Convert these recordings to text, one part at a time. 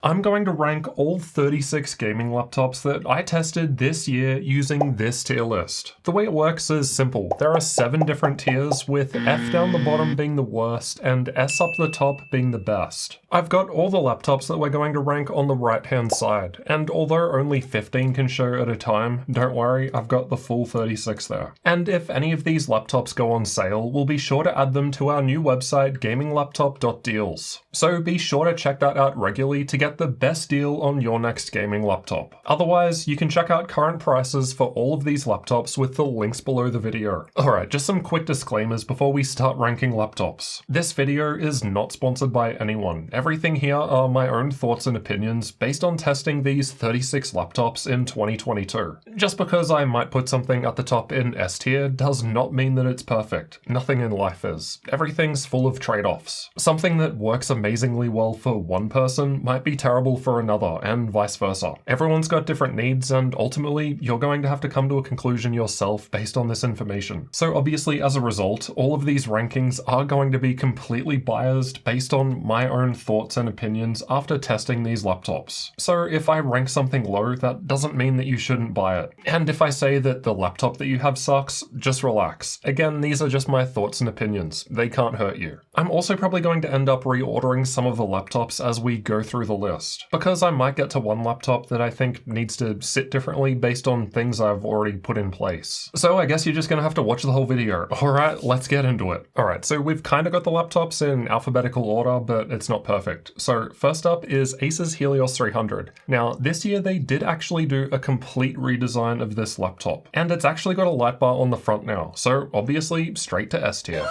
I'm going to rank all 36 gaming laptops that I tested this year using this tier list. The way it works is simple. There are 7 different tiers, with F down the bottom being the worst and S up the top being the best. I've got all the laptops that we're going to rank on the right hand side, and although only 15 can show at a time, don't worry, I've got the full 36 there. And if any of these laptops go on sale, we'll be sure to add them to our new website gaminglaptop.deals. So be sure to check that out regularly to get the best deal on your next gaming laptop. Otherwise, you can check out current prices for all of these laptops with the links below the video. Alright, just some quick disclaimers before we start ranking laptops. This video is not sponsored by anyone. Everything here are my own thoughts and opinions based on testing these 36 laptops in 2022. Just because I might put something at the top in S tier does not mean that it's perfect. Nothing in life is. Everything's full of trade-offs. Something that works amazingly well for one person might be terrible for another, and vice versa. Everyone's got different needs, and ultimately, you're going to have to come to a conclusion yourself based on this information. So obviously, as a result, all of these rankings are going to be completely biased based on my own thoughts and opinions after testing these laptops. So if I rank something low, that doesn't mean that you shouldn't buy it. And if I say that the laptop that you have sucks, just relax. Again, these are just my thoughts and opinions. They can't hurt you. I'm also probably going to end up reordering some of the laptops as we go through the list, because I might get to one laptop that I think needs to sit differently based on things I've already put in place. So I guess you're just gonna have to watch the whole video. Alright, let's get into it. Alright, so we've kind of got the laptops in alphabetical order, but it's not perfect. So first up is Acer Helios 300. Now, this year they did actually do a complete redesign of this laptop, and it's actually got a light bar on the front now, so obviously straight to S tier.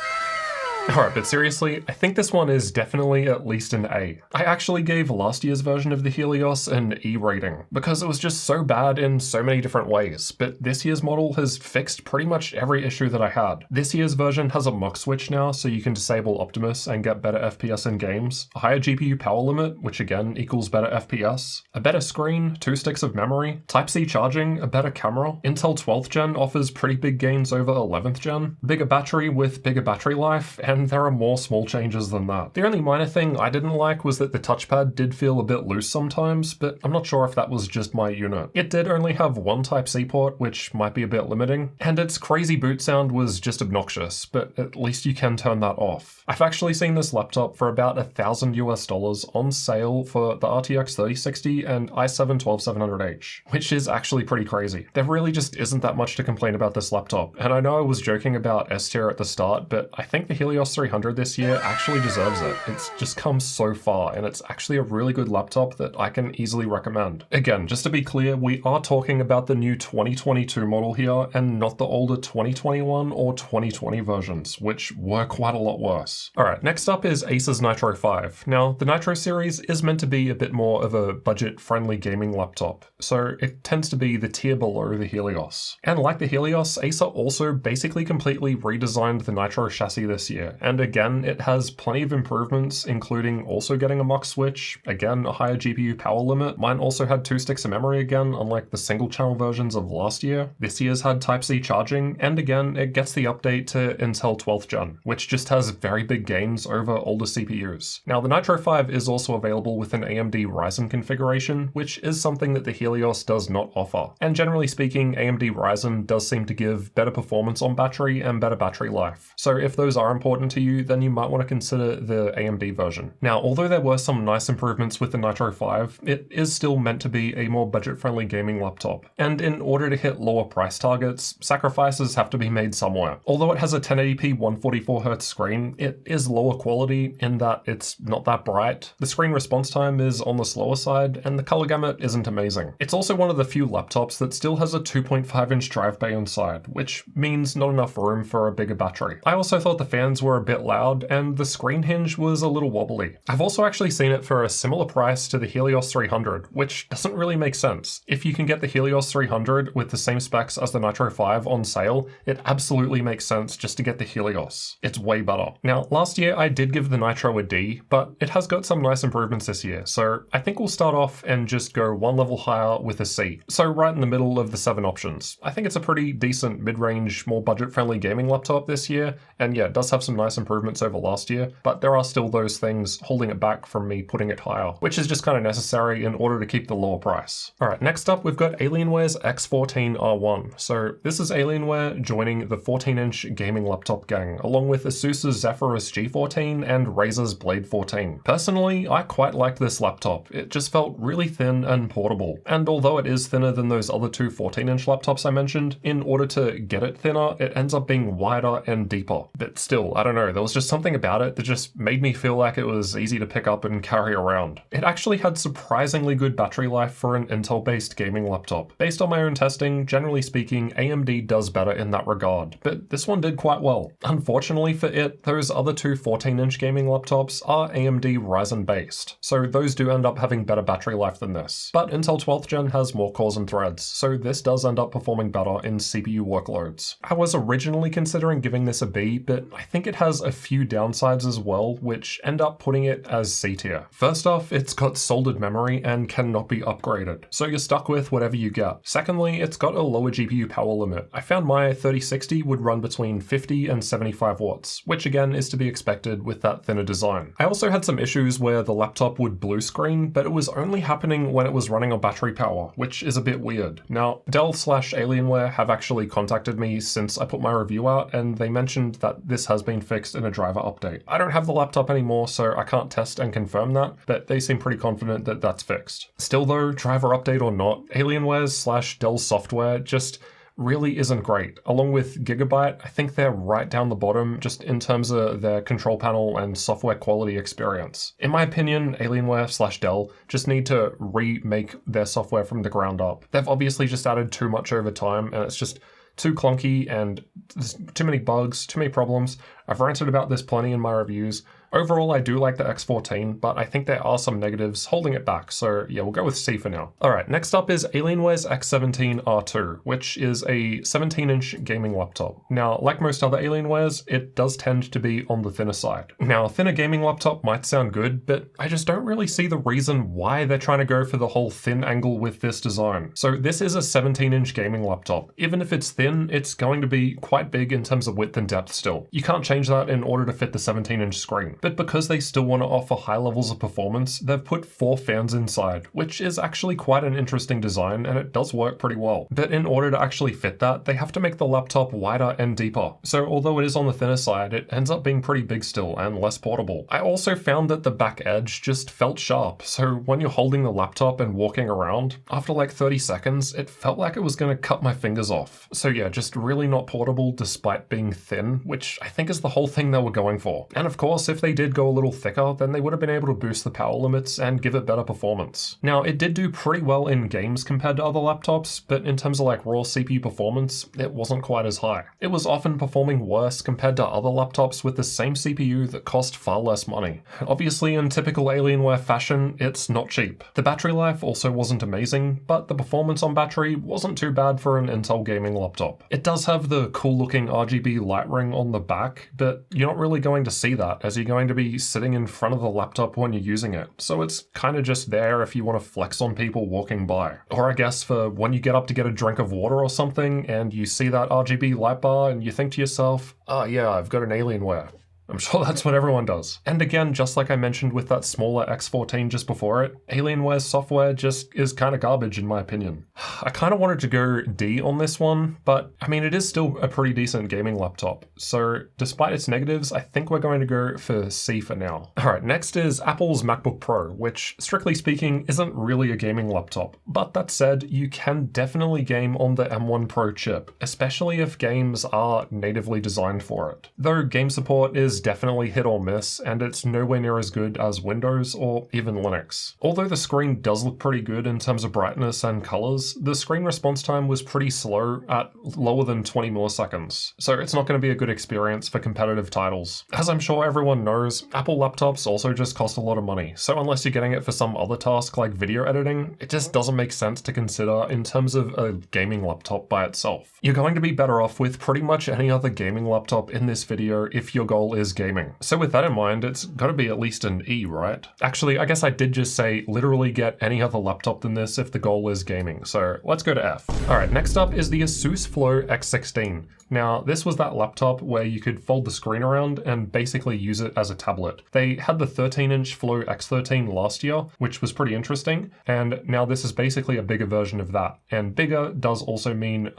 Alright, but seriously, I think this one is definitely at least an A. I actually gave last year's version of the Helios an E rating, because it was just so bad in so many different ways, but this year's model has fixed pretty much every issue that I had. This year's version has a mux switch now, so you can disable Optimus and get better FPS in games, a higher GPU power limit, which again equals better FPS, a better screen, 2 sticks of memory, Type-C charging, a better camera, Intel 12th gen offers pretty big gains over 11th gen, bigger battery with bigger battery life, and there are more small changes than that. The only minor thing I didn't like was that the touchpad did feel a bit loose sometimes, but I'm not sure if that was just my unit. It did only have one Type-C port, which might be a bit limiting, and its crazy boot sound was just obnoxious, but at least you can turn that off. I've actually seen this laptop for about $1,000 US on sale for the RTX 3060 and i7-12700H, which is actually pretty crazy. There really just isn't that much to complain about this laptop, and I know I was joking about S tier at the start, but I think the Helios 300 this year actually deserves it. It's just come so far, and it's actually a really good laptop that I can easily recommend. Again, just to be clear, we are talking about the new 2022 model here, and not the older 2021 or 2020 versions, which were quite a lot worse. Alright, next up is Acer's Nitro 5. Now, the Nitro series is meant to be a bit more of a budget-friendly gaming laptop, so it tends to be the tier below the Helios. And like the Helios, Acer also basically completely redesigned the Nitro chassis this year, and again, it has plenty of improvements, including also getting a mux switch, again, a higher GPU power limit. Mine also had 2 sticks of memory again, unlike the single channel versions of last year. This year's had Type-C charging, and again, it gets the update to Intel 12th gen, which just has very big gains over older CPUs. Now, the Nitro 5 is also available with an AMD Ryzen configuration, which is something that the Helios does not offer. And generally speaking, AMD Ryzen does seem to give better performance on battery and better battery life. So if those are important to you, then you might want to consider the AMD version. Now, although there were some nice improvements with the Nitro 5, it is still meant to be a more budget-friendly gaming laptop. And in order to hit lower price targets, sacrifices have to be made somewhere. Although it has a 1080p 144Hz screen, it is lower quality in that it's not that bright. The screen response time is on the slower side, and the color gamut isn't amazing. It's also one of the few laptops that still has a 2.5-inch drive bay inside, which means not enough room for a bigger battery. I also thought the fans were a bit loud, and the screen hinge was a little wobbly. I've also actually seen it for a similar price to the Helios 300, which doesn't really make sense. If you can get the Helios 300 with the same specs as the Nitro 5 on sale, it absolutely makes sense just to get the Helios. It's way better. Now, last year I did give the Nitro a D, but it has got some nice improvements this year, so I think we'll start off and just go one level higher with a C. So right in the middle of the 7 options. I think it's a pretty decent mid-range, more budget-friendly gaming laptop this year, and yeah, it does have some nice improvements over last year, but there are still those things holding it back from me putting it higher, which is just kind of necessary in order to keep the lower price. Alright, next up we've got Alienware's X14 R1. So this is Alienware joining the 14-inch gaming laptop gang, along with ASUS's Zephyrus G14 and Razer's Blade 14. Personally, I quite liked this laptop. It just felt really thin and portable, and although it is thinner than those other two 14-inch laptops I mentioned, in order to get it thinner, it ends up being wider and deeper. But still, I don't know, there was just something about it that just made me feel like it was easy to pick up and carry around. It actually had surprisingly good battery life for an Intel-based gaming laptop. Based on my own testing, generally speaking, AMD does better in that regard, but this one did quite well. Unfortunately for it, those other two 14-inch gaming laptops are AMD Ryzen based, so those do end up having better battery life than this. But Intel 12th gen has more cores and threads, so this does end up performing better in CPU workloads. I was originally considering giving this a B, but I think it has a few downsides as well, which end up putting it as C tier. First off, it's got soldered memory and cannot be upgraded, so you're stuck with whatever you get. Secondly, it's got a lower GPU power limit. I found my 3060 would run between 50 and 75 watts, which again is to be expected with that thinner design. I also had some issues where the laptop would blue screen, but it was only happening when it was running on battery power, which is a bit weird. Now, Dell/Alienware have actually contacted me since I put my review out, and they mentioned that this has been fixed in a driver update. I don't have the laptop anymore, so I can't test and confirm that, but they seem pretty confident that that's fixed. Still though, driver update or not, Alienware's/Dell software just really isn't great. Along with Gigabyte, I think they're right down the bottom just in terms of their control panel and software quality experience. In my opinion, Alienware/Dell just need to remake their software from the ground up. They've obviously just added too much over time, and it's just too clunky and there's too many bugs, too many problems. I've ranted about this plenty in my reviews. Overall, I do like the X14, but I think there are some negatives holding it back, so yeah, we'll go with C for now. Alright, next up is Alienware's X17 R2, which is a 17-inch gaming laptop. Now, like most other Alienwares, it does tend to be on the thinner side. Now, a thinner gaming laptop might sound good, but I just don't really see the reason why they're trying to go for the whole thin angle with this design. So this is a 17-inch gaming laptop. Even if it's thin, it's going to be quite big in terms of width and depth still. You can't change that in order to fit the 17-inch screen. But because they still want to offer high levels of performance, they've put 4 fans inside, which is actually quite an interesting design, and it does work pretty well. But in order to actually fit that, they have to make the laptop wider and deeper. So although it is on the thinner side, it ends up being pretty big still and less portable. I also found that the back edge just felt sharp, so when you're holding the laptop and walking around, after like 30 seconds, it felt like it was going to cut my fingers off. So yeah, just really not portable despite being thin, which I think is the whole thing they were going for. And of course, if they did go a little thicker, then they would have been able to boost the power limits and give it better performance. Now, it did do pretty well in games compared to other laptops, but in terms of like raw CPU performance, it wasn't quite as high. It was often performing worse compared to other laptops with the same CPU that cost far less money. Obviously, in typical Alienware fashion, it's not cheap. The battery life also wasn't amazing, but the performance on battery wasn't too bad for an Intel gaming laptop. It does have the cool looking RGB light ring on the back, but you're not really going to see that as you're going to be sitting in front of the laptop when you're using it. So it's kind of just there if you want to flex on people walking by. Or I guess for when you get up to get a drink of water or something and you see that RGB light bar and you think to yourself, oh yeah, I've got an Alienware. I'm sure that's what everyone does. And again, just like I mentioned with that smaller X14 just before it, Alienware's software just is kind of garbage in my opinion. I kind of wanted to go D on this one, but I mean, it is still a pretty decent gaming laptop. So despite its negatives, I think we're going to go for C for now. All right, next is Apple's MacBook Pro, which strictly speaking isn't really a gaming laptop. But that said, you can definitely game on the M1 Pro chip, especially if games are natively designed for it. Though game support is definitely hit or miss, and it's nowhere near as good as Windows or even Linux. Although the screen does look pretty good in terms of brightness and colors, the screen response time was pretty slow at lower than 20 milliseconds, so it's not going to be a good experience for competitive titles. As I'm sure everyone knows, Apple laptops also just cost a lot of money, so unless you're getting it for some other task like video editing, it just doesn't make sense to consider in terms of a gaming laptop by itself. You're going to be better off with pretty much any other gaming laptop in this video if your goal is is gaming. So with that in mind, it's gotta be at least an E, right? Actually, I guess I did just say literally get any other laptop than this if the goal is gaming, so let's go to F. Alright, next up is the ASUS Flow X16. Now, this was that laptop where you could fold the screen around and basically use it as a tablet. They had the 13-inch Flow X13 last year, which was pretty interesting, and now this is basically a bigger version of that. And bigger does also mean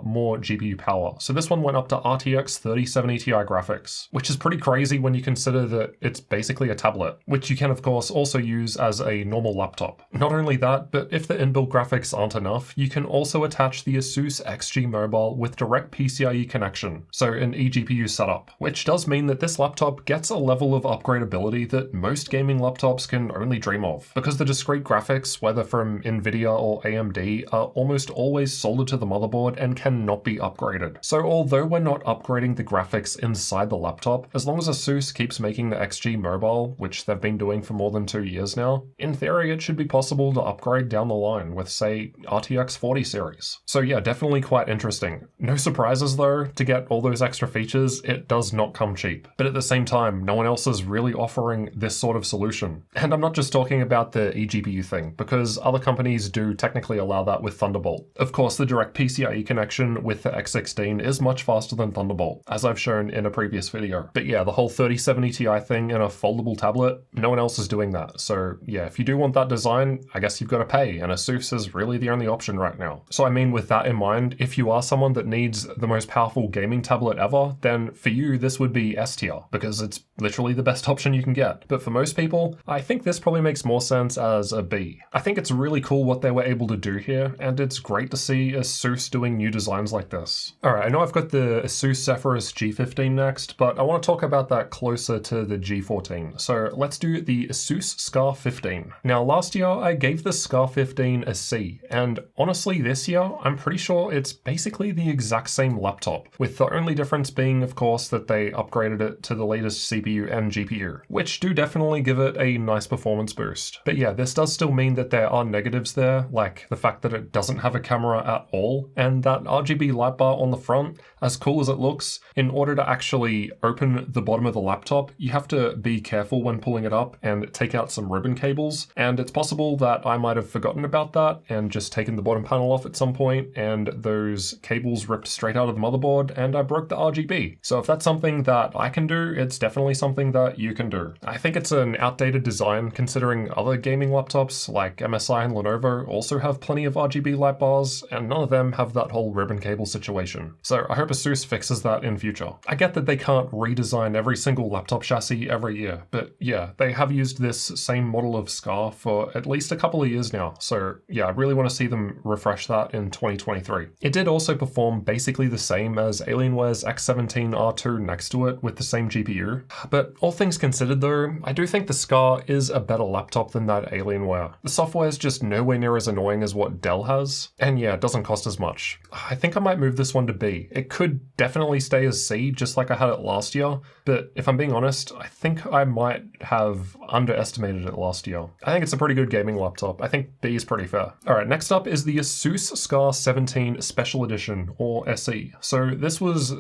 more GPU power. So this one went up to RTX 3070 Ti graphics, which is pretty crazy when you consider that it's basically a tablet, which you can of course also use as a normal laptop. Not only that, but if the inbuilt graphics aren't enough, you can also attach the ASUS XG Mobile with direct PCIe connection, so an eGPU setup, which does mean that this laptop gets a level of upgradability that most gaming laptops can only dream of, because the discrete graphics, whether from Nvidia or AMD, are almost always soldered to the motherboard and cannot be upgraded. So although we're not upgrading the graphics inside the laptop, as long as ASUS keeps making the XG Mobile, which they've been doing for more than 2 years now, in theory it should be possible to upgrade down the line with, say, RTX 40 series. So yeah, definitely quite interesting. No surprises though, to get all those extra features, it does not come cheap. But at the same time, no one else is really offering this sort of solution. And I'm not just talking about the eGPU thing, because other companies do technically allow that with Thunderbolt. Of course, the direct PCIe connection with the X16 is much faster than Thunderbolt, as I've shown in a previous video. But yeah, the whole 3070 Ti thing in a foldable tablet, no one else is doing that. So yeah, if you do want that design, I guess you've got to pay, and ASUS is really the only option right now. So I mean, with that in mind, if you are someone that needs the most powerful gaming tablet ever, then for you this would be S tier, because it's literally the best option you can get. But for most people, I think this probably makes more sense as a B. I think it's really cool what they were able to do here, and it's great to see ASUS doing new designs like this. Alright, I know I've got the ASUS Zephyrus G15 next, but I want to talk about that closer to the G14. So let's do the ASUS Scar 15. Now last year I gave the Scar 15 a C, and honestly this year I'm pretty sure it's basically the exact same laptop, with the only difference being of course that they upgraded it to the latest CPU and GPU, which do definitely give it a nice performance boost. But yeah, this does still mean that there are negatives there, like the fact that it doesn't have a camera at all, and that RGB light bar on the front, as cool as it looks, in order to actually open the bottom of the laptop, you have to be careful when pulling it up and take out some ribbon cables, and it's possible that I might have forgotten about that and just taken the bottom panel off at some point, and those cables ripped straight out of the motherboard, and I broke the RGB. So if that's something that I can do, it's definitely something that you can do. I think it's an outdated design considering other gaming laptops like MSI and Lenovo also have plenty of RGB light bars, and none of them have that whole ribbon cable situation. So I hope ASUS fixes that in future. I get that they can't redesign every single laptop chassis every year, but yeah, they have used this same model of Scar for at least a couple of years now. So yeah, I really want to see them refresh that in 2023. It did also perform basically the same as Alienware's X17 R2 next to it with the same GPU. But all things considered though, I do think the Scar is a better laptop than that Alienware. The software is just nowhere near as annoying as what Dell has, and yeah, it doesn't cost as much. I think I might move this one to B. It could definitely stay as C, just like I had it last year, but if I'm being honest, I think I might have underestimated it last year. I think it's a pretty good gaming laptop. I think B is pretty fair. Alright, next up is the ASUS Scar 17 Special Edition, or SE. So this was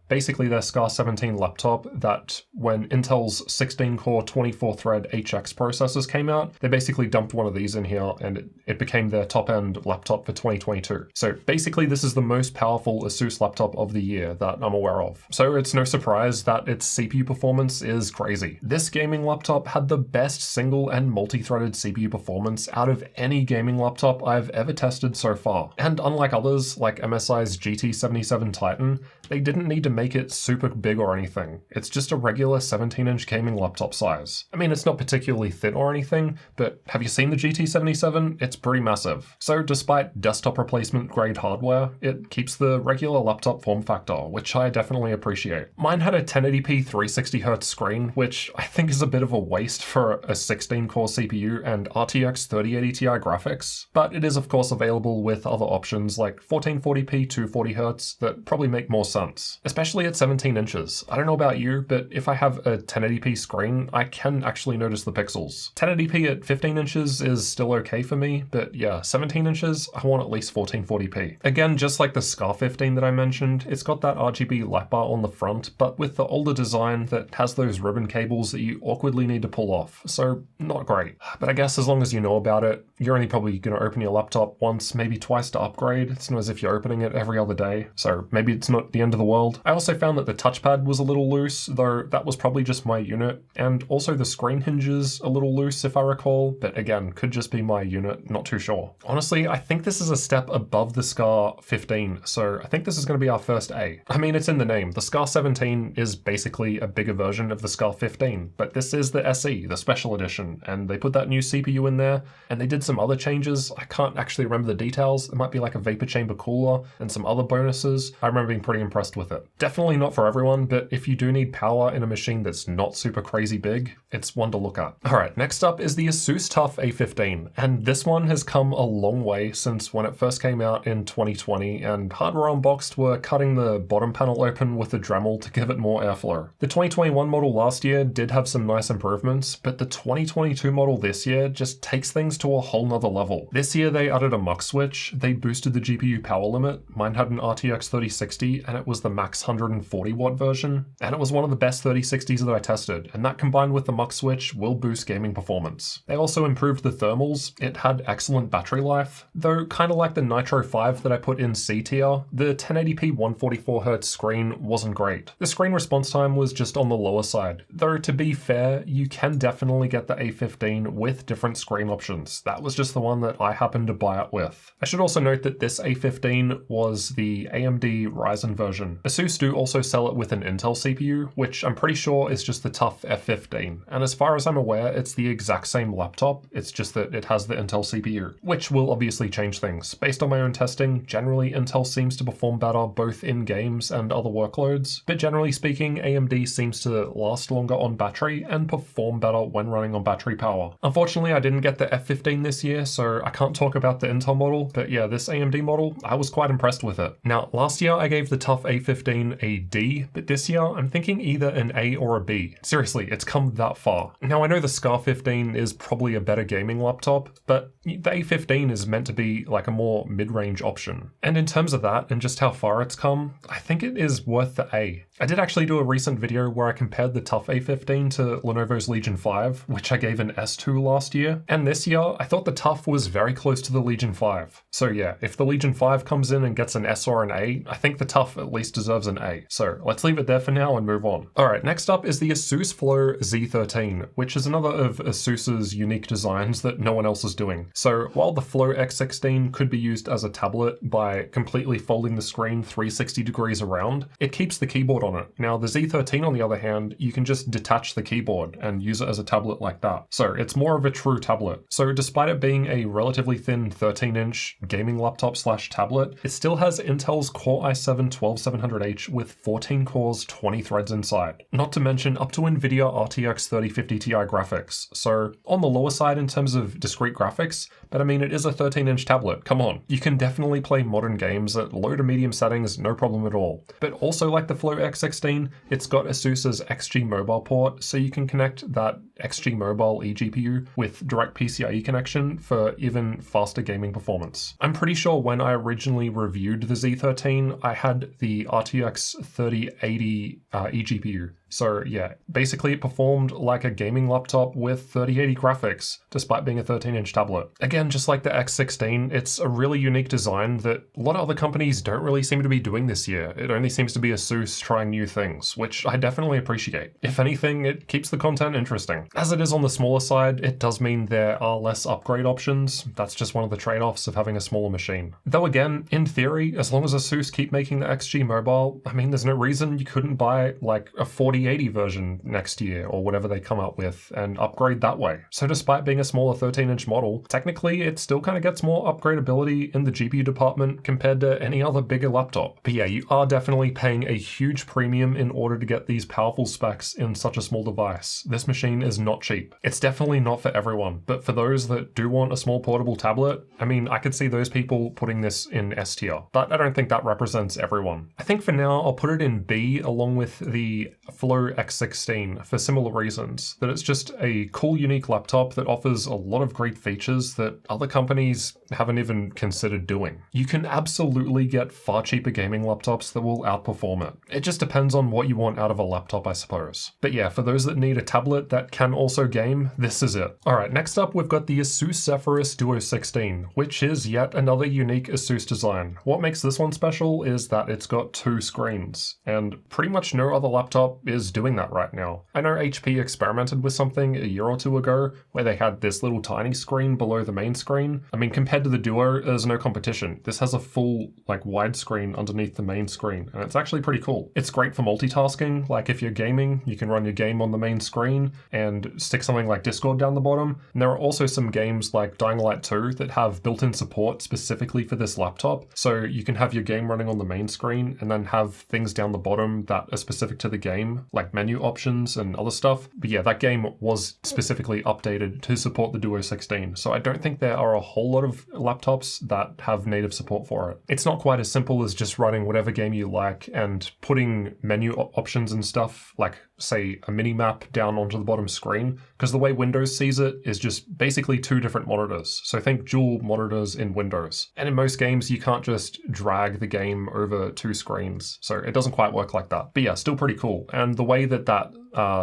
basically their Scar 17 laptop that when Intel's 16-core 24-thread HX processors came out, they basically dumped one of these in here and it became their top-end laptop for 2022. So basically this is the most powerful ASUS laptop of the year that I'm aware of. So it's no surprise that its CPU performance is crazy. This gaming laptop had the best single and multi-threaded CPU performance out of any gaming laptop I've ever tested so far. And unlike others like MSI's GT77 Titan, they didn't need to make it super big or anything. It's just a regular 17-inch gaming laptop size. I mean, it's not particularly thin or anything, but have you seen the GT77? It's pretty massive. So despite desktop replacement grade hardware, it keeps the regular laptop form factor, which I definitely appreciate. Mine had a 1080p 360Hz screen, which I think is a bit of a waste for a 16-core CPU and RTX 3080 Ti graphics, but it is of course available with other options like 1440p 240Hz that probably make more sense, especially at 17 inches. I don't know about you, but if I have a 1080p screen, I can actually notice the pixels. 1080p at 15 inches is still okay for me, but yeah, 17 inches, I want at least 1440p. Again, just like the Scar 15 that I mentioned, it's got that RGB light bar on the front, but with the older design that has those ribbon cables that you awkwardly need to pull off, so not great. But I guess as long as you know about it, you're only probably going to open your laptop once, maybe twice to upgrade. It's not as if you're opening it every other day, so maybe it's not the end of the world. I also found that the touchpad was a little loose, though that was probably just my unit, and also the screen hinges a little loose if I recall, but again, could just be my unit, not too sure. Honestly, I think this is a step above the Scar 15, so I think this is going to be our first A. I mean, it's in the name. The Scar 17 is basically a bigger version of the Scar 15, but this is the SE, the special edition, and they put that new CPU in there, and they did some other changes. I can't actually remember the details. It might be like a vapor chamber cooler and some other bonuses. I remember being pretty impressed with it. Definitely not for everyone, but if you do need power in a machine that's not super crazy big, it's one to look at. Alright, next up is the ASUS TUF A15, and this one has come a long way since when it first came out in 2020, and Hardware Unboxed were cutting the bottom panel open with a Dremel to give it more airflow. The 2021 model last year did have some nice improvements, but the 2022 model this year just takes things to a whole nother level. This year they added a mux switch, they boosted the GPU power limit. Mine had an RTX 3060 and it was the max 140 watt version, and it was one of the best 3060s that I tested, and that combined with the mux switch will boost gaming performance. They also improved the thermals. It had excellent battery life, though kind of like the Nitro 5 that I put in C tier, the 1080p 144Hz screen wasn't great. The screen response time was just on the lower side, though to be fair, you can definitely get the A15 with different screen options. That was just the one that I happened to buy it with. I should also note that this A15 was the AMD Ryzen version. ASUS do also sell it with an Intel CPU, which I'm pretty sure is just the TUF F15, and as far as I'm aware, it's the exact same laptop, it's just that it has the Intel CPU, which will obviously change things. Based on my own testing, generally Intel seems to perform better both in games and other workloads, but generally speaking, AMD seems to last longer on battery and perform better when running on battery power. Unfortunately, I didn't get the F15 this year, so I can't talk about the Intel model, but yeah, this AMD model, I was quite impressed with it. Now, last year I gave the TUF A15 a D, but this year I'm thinking either an A or a B. Seriously, it's come that far. Now, I know the Scar 15 is probably a better gaming laptop, but the A15 is meant to be like a more mid-range option. And in terms of that, and just how far it's come, I think it is worth the A. I did actually do a recent video where I compared the TUF A15 to Lenovo's Legion 5, which I gave an S2 last year, and this year I thought the TUF was very close to the Legion 5. So yeah, if the Legion 5 comes in and gets an S or an A, I think the TUF at least deserves an A. So let's leave it there for now and move on. Alright, next up is the ASUS Flow Z13, which is another of ASUS's unique designs that no one else is doing. So while the Flow X16 could be used as a tablet by completely folding the screen 360 degrees around, it keeps the keyboard on it. Now the Z13 on the other hand, you can just detach the keyboard and use it as a tablet like that. So it's more of a true tablet. So despite it being a relatively thin 13-inch gaming laptop slash tablet, it still has Intel's Core i7-12700H with 14 cores, 20 threads inside. Not to mention up to NVIDIA RTX 3050 Ti graphics. So on the lower side in terms of discrete graphics, but I mean it is a 13-inch tablet, come on. You can definitely play modern games at low to medium settings, no problem at all. But also like the Flow X16, it's got ASUS's XG Mobile port, so you can connect that XG Mobile eGPU with direct PCIe connection for even faster gaming performance. I'm pretty sure when I originally reviewed the Z13, I had the RTX 3080 eGPU. So yeah, basically it performed like a gaming laptop with 3080 graphics, despite being a 13-inch tablet. Again, just like the X16, it's a really unique design that a lot of other companies don't really seem to be doing this year. It only seems to be ASUS trying new things, which I definitely appreciate. If anything, it keeps the content interesting. As it is on the smaller side, it does mean there are less upgrade options. That's just one of the trade-offs of having a smaller machine. Though again, in theory, as long as ASUS keep making the XG Mobile, I mean, there's no reason you couldn't buy like a 4080 version next year or whatever they come up with and upgrade that way. So despite being a smaller 13-inch model, technically it still kind of gets more upgradability in the GPU department compared to any other bigger laptop. But yeah, you are definitely paying a huge premium in order to get these powerful specs in such a small device. This machine is not cheap. It's definitely not for everyone, but for those that do want a small portable tablet, I mean, I could see those people putting this in S tier, but I don't think that represents everyone. I think for now, I'll put it in B along with the Flow X16 for similar reasons, that it's just a cool, unique laptop that offers a lot of great features that that other companies haven't even considered doing. You can absolutely get far cheaper gaming laptops that will outperform it. It just depends on what you want out of a laptop, I suppose. But yeah, for those that need a tablet that can also game, this is it. Alright, next up we've got the ASUS Zephyrus Duo 16, which is yet another unique ASUS design. What makes this one special is that it's got 2 screens, and pretty much no other laptop is doing that right now. I know HP experimented with something a year or two ago where they had this little tiny screen below the main screen. I mean, compared to the Duo, there's no competition. This has a full, wide screen underneath the main screen, and it's actually pretty cool. It's great for multitasking, like if you're gaming, you can run your game on the main screen and stick something like Discord down the bottom. And there are also some games like Dying Light 2 that have built-in support specifically for this laptop, so you can have your game running on the main screen and then have things down the bottom that are specific to the game, like menu options and other stuff. But yeah, that game was specifically updated to support the Duo 16, so I don't think there are a whole lot of laptops that have native support for it. It's not quite as simple as just running whatever game you like and putting menu options and stuff, like say a mini map down onto the bottom screen, because the way Windows sees it is just basically 2 different monitors. So think dual monitors in Windows. And in most games, you can't just drag the game over 2 screens. So it doesn't quite work like that. But yeah, still pretty cool. And the way that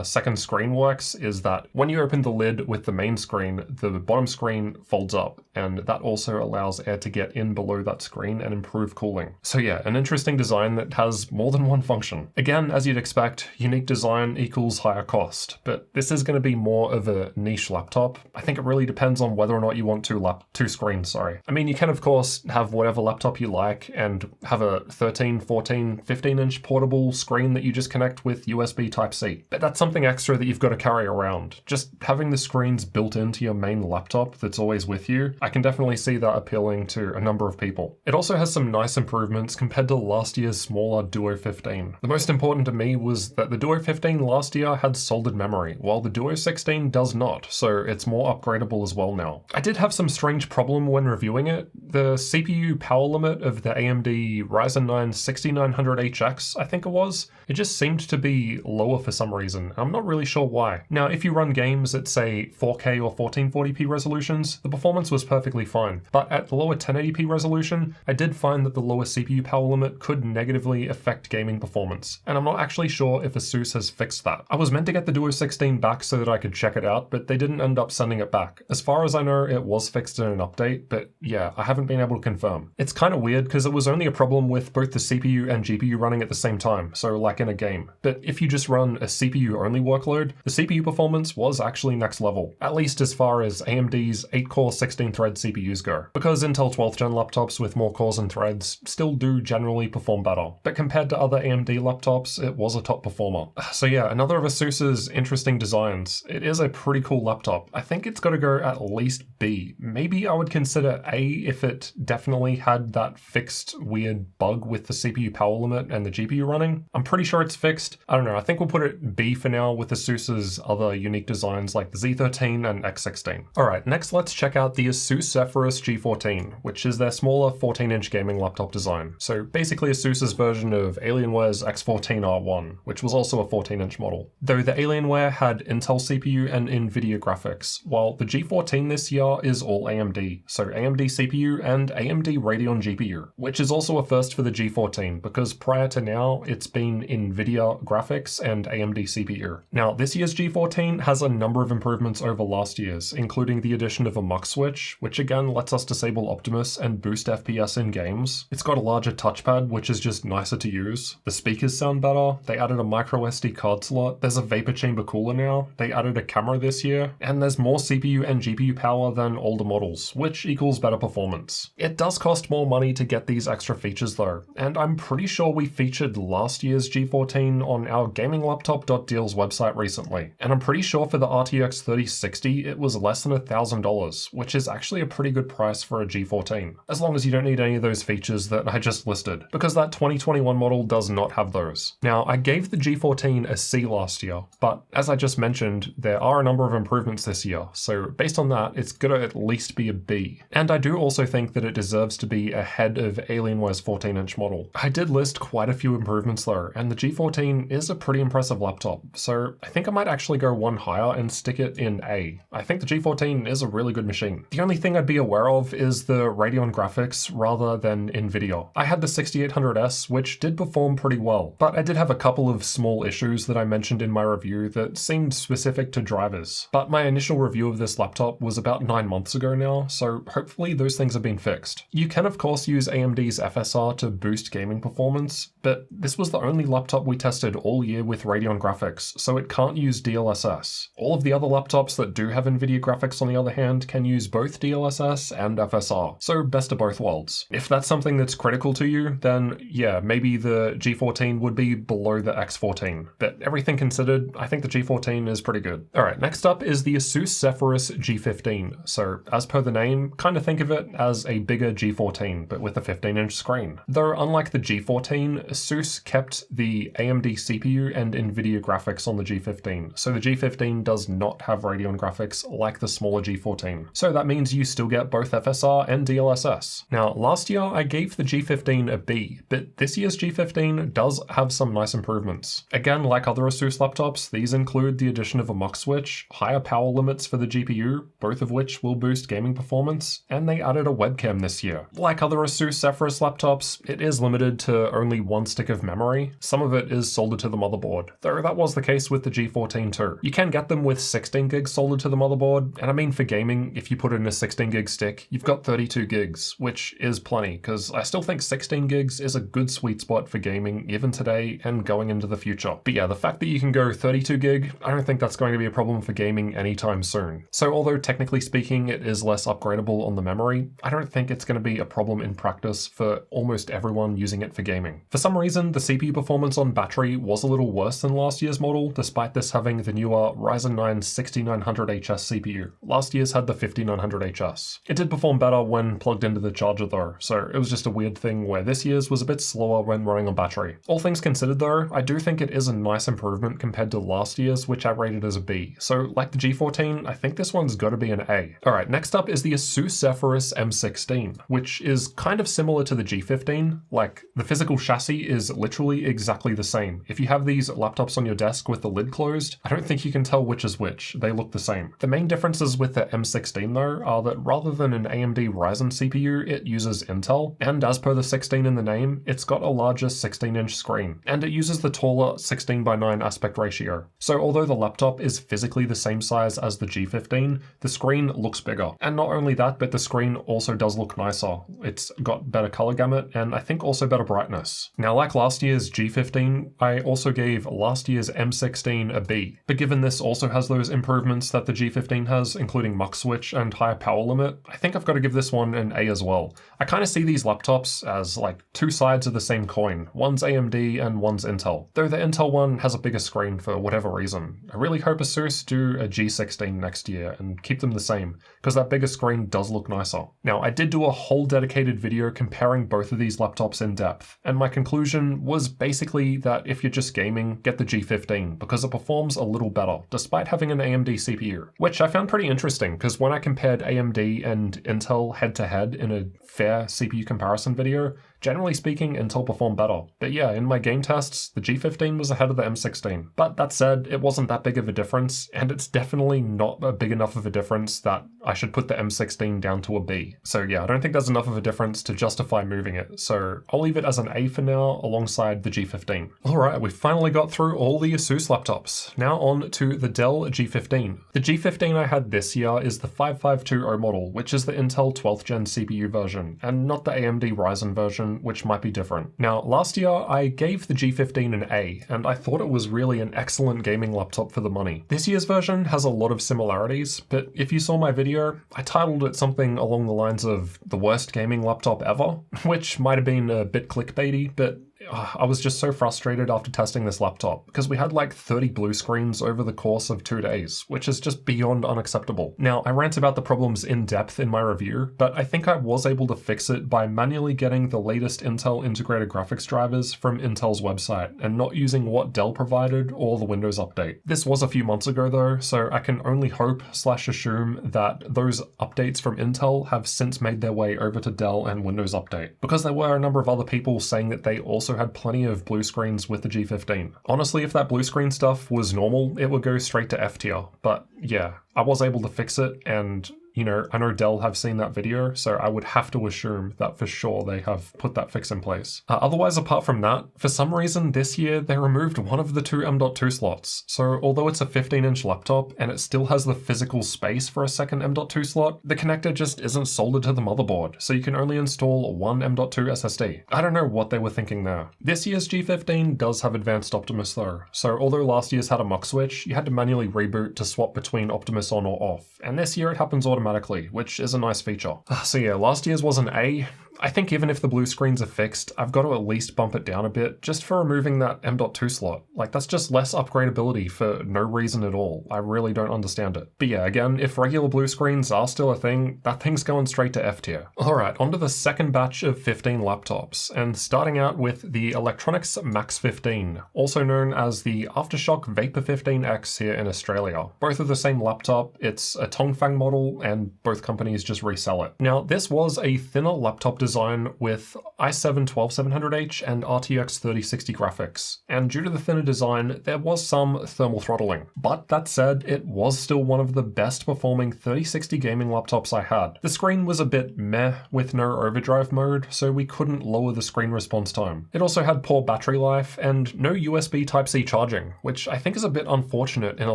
second screen works is that when you open the lid with the main screen, the bottom screen folds up, and that also allows air to get in below that screen and improve cooling. So yeah, an interesting design that has more than one function. Again, as you'd expect, unique design equals higher cost, but this is going to be more of a niche laptop. I think it really depends on whether or not you want 2 screens, sorry. I mean, you can of course have whatever laptop you like and have a 13, 14, 15-inch portable screen that you just connect with USB Type-C. But that's something extra that you've got to carry around. Just having the screens built into your main laptop that's always with you, I can definitely see that appealing to a number of people. It also has some nice improvements compared to last year's smaller Duo 15. The most important to me was that the Duo 15 last year had soldered memory, while the Duo 16 does not, so it's more upgradable as well now. I did have some strange problem when reviewing it. The CPU power limit of the AMD Ryzen 9 6900 HX, I think it was, it just seemed to be lower for some reason. I'm not really sure why. Now, if you run games at say 4K or 1440p resolutions, the performance was perfectly fine. But at the lower 1080p resolution, I did find that the lower CPU power limit could negatively affect gaming performance. And I'm not actually sure if ASUS has fixed that. I was meant to get the Duo 16 back so that I could check it out, but they didn't end up sending it back. As far as I know, it was fixed in an update, but yeah, I haven't been able to confirm. It's kind of weird because it was only a problem with both the CPU and GPU running at the same time, so like in a game. But if you just run a CPU only workload, the CPU performance was actually next level, at least as far as AMD's 8-core 16-thread CPUs go, because Intel 12th gen laptops with more cores and threads still do generally perform better, but compared to other AMD laptops, it was a top performer. So yeah, another of ASUS's interesting designs. It is a pretty cool laptop. I think it's got to go at least B. Maybe I would consider A if it definitely had that fixed weird bug with the CPU power limit and the GPU running. I'm pretty sure it's fixed. I don't know, I think we'll put it B for now with ASUS's other unique designs like the Z13 and X16. Alright, next let's check out the ASUS Zephyrus G14, which is their smaller 14-inch gaming laptop design. So basically ASUS's version of Alienware's X14 R1, which was also a 14-inch model. Though the Alienware had Intel CPU and NVIDIA graphics, while the G14 this year is all AMD, so AMD CPU and AMD Radeon GPU, which is also a first for the G14 because prior to now it's been NVIDIA graphics and AMD CPU. Now this year's G14 has a number of improvements over last year's, including the addition of a mux switch, which again lets us disable Optimus and boost FPS in games. It's got a larger touchpad, which is just nicer to use. The speakers sound better. They added a micro SD card slot. There's a vapor chamber cooler now. They added a camera this year, and there's more CPU and GPU power than older models, which equals better performance. It does cost more money to get these extra features though, and I'm pretty sure we featured last year's G14 on our GamingLaptop.deals website recently, and I'm pretty sure for the RTX 3060 it was less than $1,000, which is actually a pretty good price for a G14, as long as you don't need any of those features that I just listed, because that 2021 model does not have those. Now, I gave the G14 a C last year, but as I just mentioned, there are a number of improvements this year, so based on that, it's gonna at least be a B. And I do also think that it deserves to be ahead of Alienware's 14-inch model. I did list quite a few improvements though, and the G14 is a pretty impressive laptop. laptop, so I think I might actually go one higher and stick it in A. I think the G14 is a really good machine. The only thing I'd be aware of is the Radeon graphics rather than NVIDIA. I had the 6800S, which did perform pretty well, but I did have a couple of small issues that I mentioned in my review that seemed specific to drivers. But my initial review of this laptop was about 9 months ago now, so hopefully those things have been fixed. You can of course use AMD's FSR to boost gaming performance, but this was the only laptop we tested all year with Radeon graphics, so it can't use DLSS. All of the other laptops that do have NVIDIA graphics on the other hand can use both DLSS and FSR, so best of both worlds. If that's something that's critical to you, then yeah, maybe the G14 would be below the X14, but everything considered, I think the G14 is pretty good. Alright, next up is the ASUS Zephyrus G15. So as per the name, kind of think of it as a bigger G14, but with a 15-inch screen. Though unlike the G14, ASUS kept the AMD CPU and NVIDIA graphics on the G15, so the G15 does not have Radeon graphics like the smaller G14. So that means you still get both FSR and DLSS. Now, last year I gave the G15 a B, but this year's G15 does have some nice improvements. Again, like other ASUS laptops, these include the addition of a mux switch, higher power limits for the GPU, both of which will boost gaming performance, and they added a webcam this year. Like other ASUS Zephyrus laptops, it is limited to only one stick of memory. Some of it is soldered to the motherboard, though that was the case with the G14 too. You can get them with 16 gigs soldered to the motherboard, and I mean for gaming, if you put in a 16 gig stick, you've got 32 gigs, which is plenty, because I still think 16 gigs is a good sweet spot for gaming even today and going into the future. But yeah, the fact that you can go 32 gig, I don't think that's going to be a problem for gaming anytime soon. So although technically speaking it is less upgradable on the memory, I don't think it's going to be a problem in practice for almost everyone using it for gaming. For some reason, the CPU performance on battery was a little worse than last year's model, despite this having the newer Ryzen 9 6900HS CPU. Last year's had the 5900HS. It did perform better when plugged into the charger though, so it was just a weird thing where this year's was a bit slower when running on battery. All things considered though, I do think it is a nice improvement compared to last year's, which I rated as a B. So like the G14, I think this one's got to be an A. Alright, next up is the ASUS Zephyrus M16, which is kind of similar to the G15. Like, the physical chassis is literally exactly the same. If you have these laptops on your desk with the lid closed, I don't think you can tell which is which. They look the same. The main differences with the M16 though are that rather than an AMD Ryzen CPU, it uses Intel, and as per the 16 in the name, it's got a larger 16-inch screen, and it uses the taller 16:9 aspect ratio. So although the laptop is physically the same size as the G15, the screen looks bigger. And not only that, but the screen also does look nicer. It's got better color gamut, and I think also better brightness. Now, like last year's G15, I also gave last year's M16 a B, but given this also has those improvements that the G15 has, including mux switch and higher power limit, I think I've got to give this one an A as well. I kind of see these laptops as like two sides of the same coin. One's AMD and one's Intel, though the Intel one has a bigger screen for whatever reason. I really hope ASUS do a G16 next year and keep them the same, because that bigger screen does look nicer. Now, I did do a whole dedicated video comparing both of these laptops in depth, and my conclusion was basically that if you're just gaming, get the G15, because it performs a little better, despite having an AMD CPU, which I found pretty interesting, because when I compared AMD and Intel head-to-head in a fair CPU comparison video, generally speaking, Intel performed better. But yeah, in my game tests, the G15 was ahead of the M16. But that said, it wasn't that big of a difference, and it's definitely not a big enough of a difference that I should put the M16 down to a B. So yeah, I don't think there's enough of a difference to justify moving it, so I'll leave it as an A for now, alongside the G15. Alright, we've finally got through all the ASUS laptops. Now on to the Dell G15. The G15 I had this year is the 5520 model, which is the Intel 12th gen CPU version, and not the AMD Ryzen version, which might be different. Now, last year I gave the G15 an A, and I thought it was really an excellent gaming laptop for the money. This year's version has a lot of similarities, but if you saw my video, I titled it something along the lines of the worst gaming laptop ever, which might have been a bit clickbaity, but I was just so frustrated after testing this laptop, because we had like 30 blue screens over the course of 2 days, which is just beyond unacceptable. Now, I rant about the problems in depth in my review, but I think I was able to fix it by manually getting the latest Intel integrated graphics drivers from Intel's website, and not using what Dell provided or the Windows update. This was a few months ago though, so I can only hope / assume that those updates from Intel have since made their way over to Dell and Windows Update, because there were a number of other people saying that they also also had plenty of blue screens with the G15. Honestly, if that blue screen stuff was normal, it would go straight to F tier, but yeah, I was able to fix it, and you know, I know Dell have seen that video, so I would have to assume that for sure they have put that fix in place. Otherwise, apart from that, for some reason this year they removed one of the two M.2 slots. So although it's a 15-inch laptop and it still has the physical space for a second M.2 slot, the connector just isn't soldered to the motherboard, so you can only install one M.2 SSD. I don't know what they were thinking there. This year's G15 does have advanced Optimus though, so although last year's had a muck switch, you had to manually reboot to swap between Optimus on or off, and this year it happens automatically, which is a nice feature. So yeah, last year's was an A. I think even if the blue screens are fixed, I've got to at least bump it down a bit just for removing that M.2 slot. Like, that's just less upgradability for no reason at all. I really don't understand it. But yeah, again, if regular blue screens are still a thing, that thing's going straight to F tier. Alright, onto the second batch of 15 laptops, and starting out with the Eluktronics Mech-17, also known as the Aftershock Vapor 15X here in Australia. Both are the same laptop, it's a Tongfang model, and both companies just resell it. Now, this was a thinner laptop design with i7-12700H and RTX 3060 graphics, and due to the thinner design, there was some thermal throttling. But that said, it was still one of the best performing 3060 gaming laptops I had. The screen was a bit meh with no overdrive mode, so we couldn't lower the screen response time. It also had poor battery life and no USB Type-C charging, which I think is a bit unfortunate in a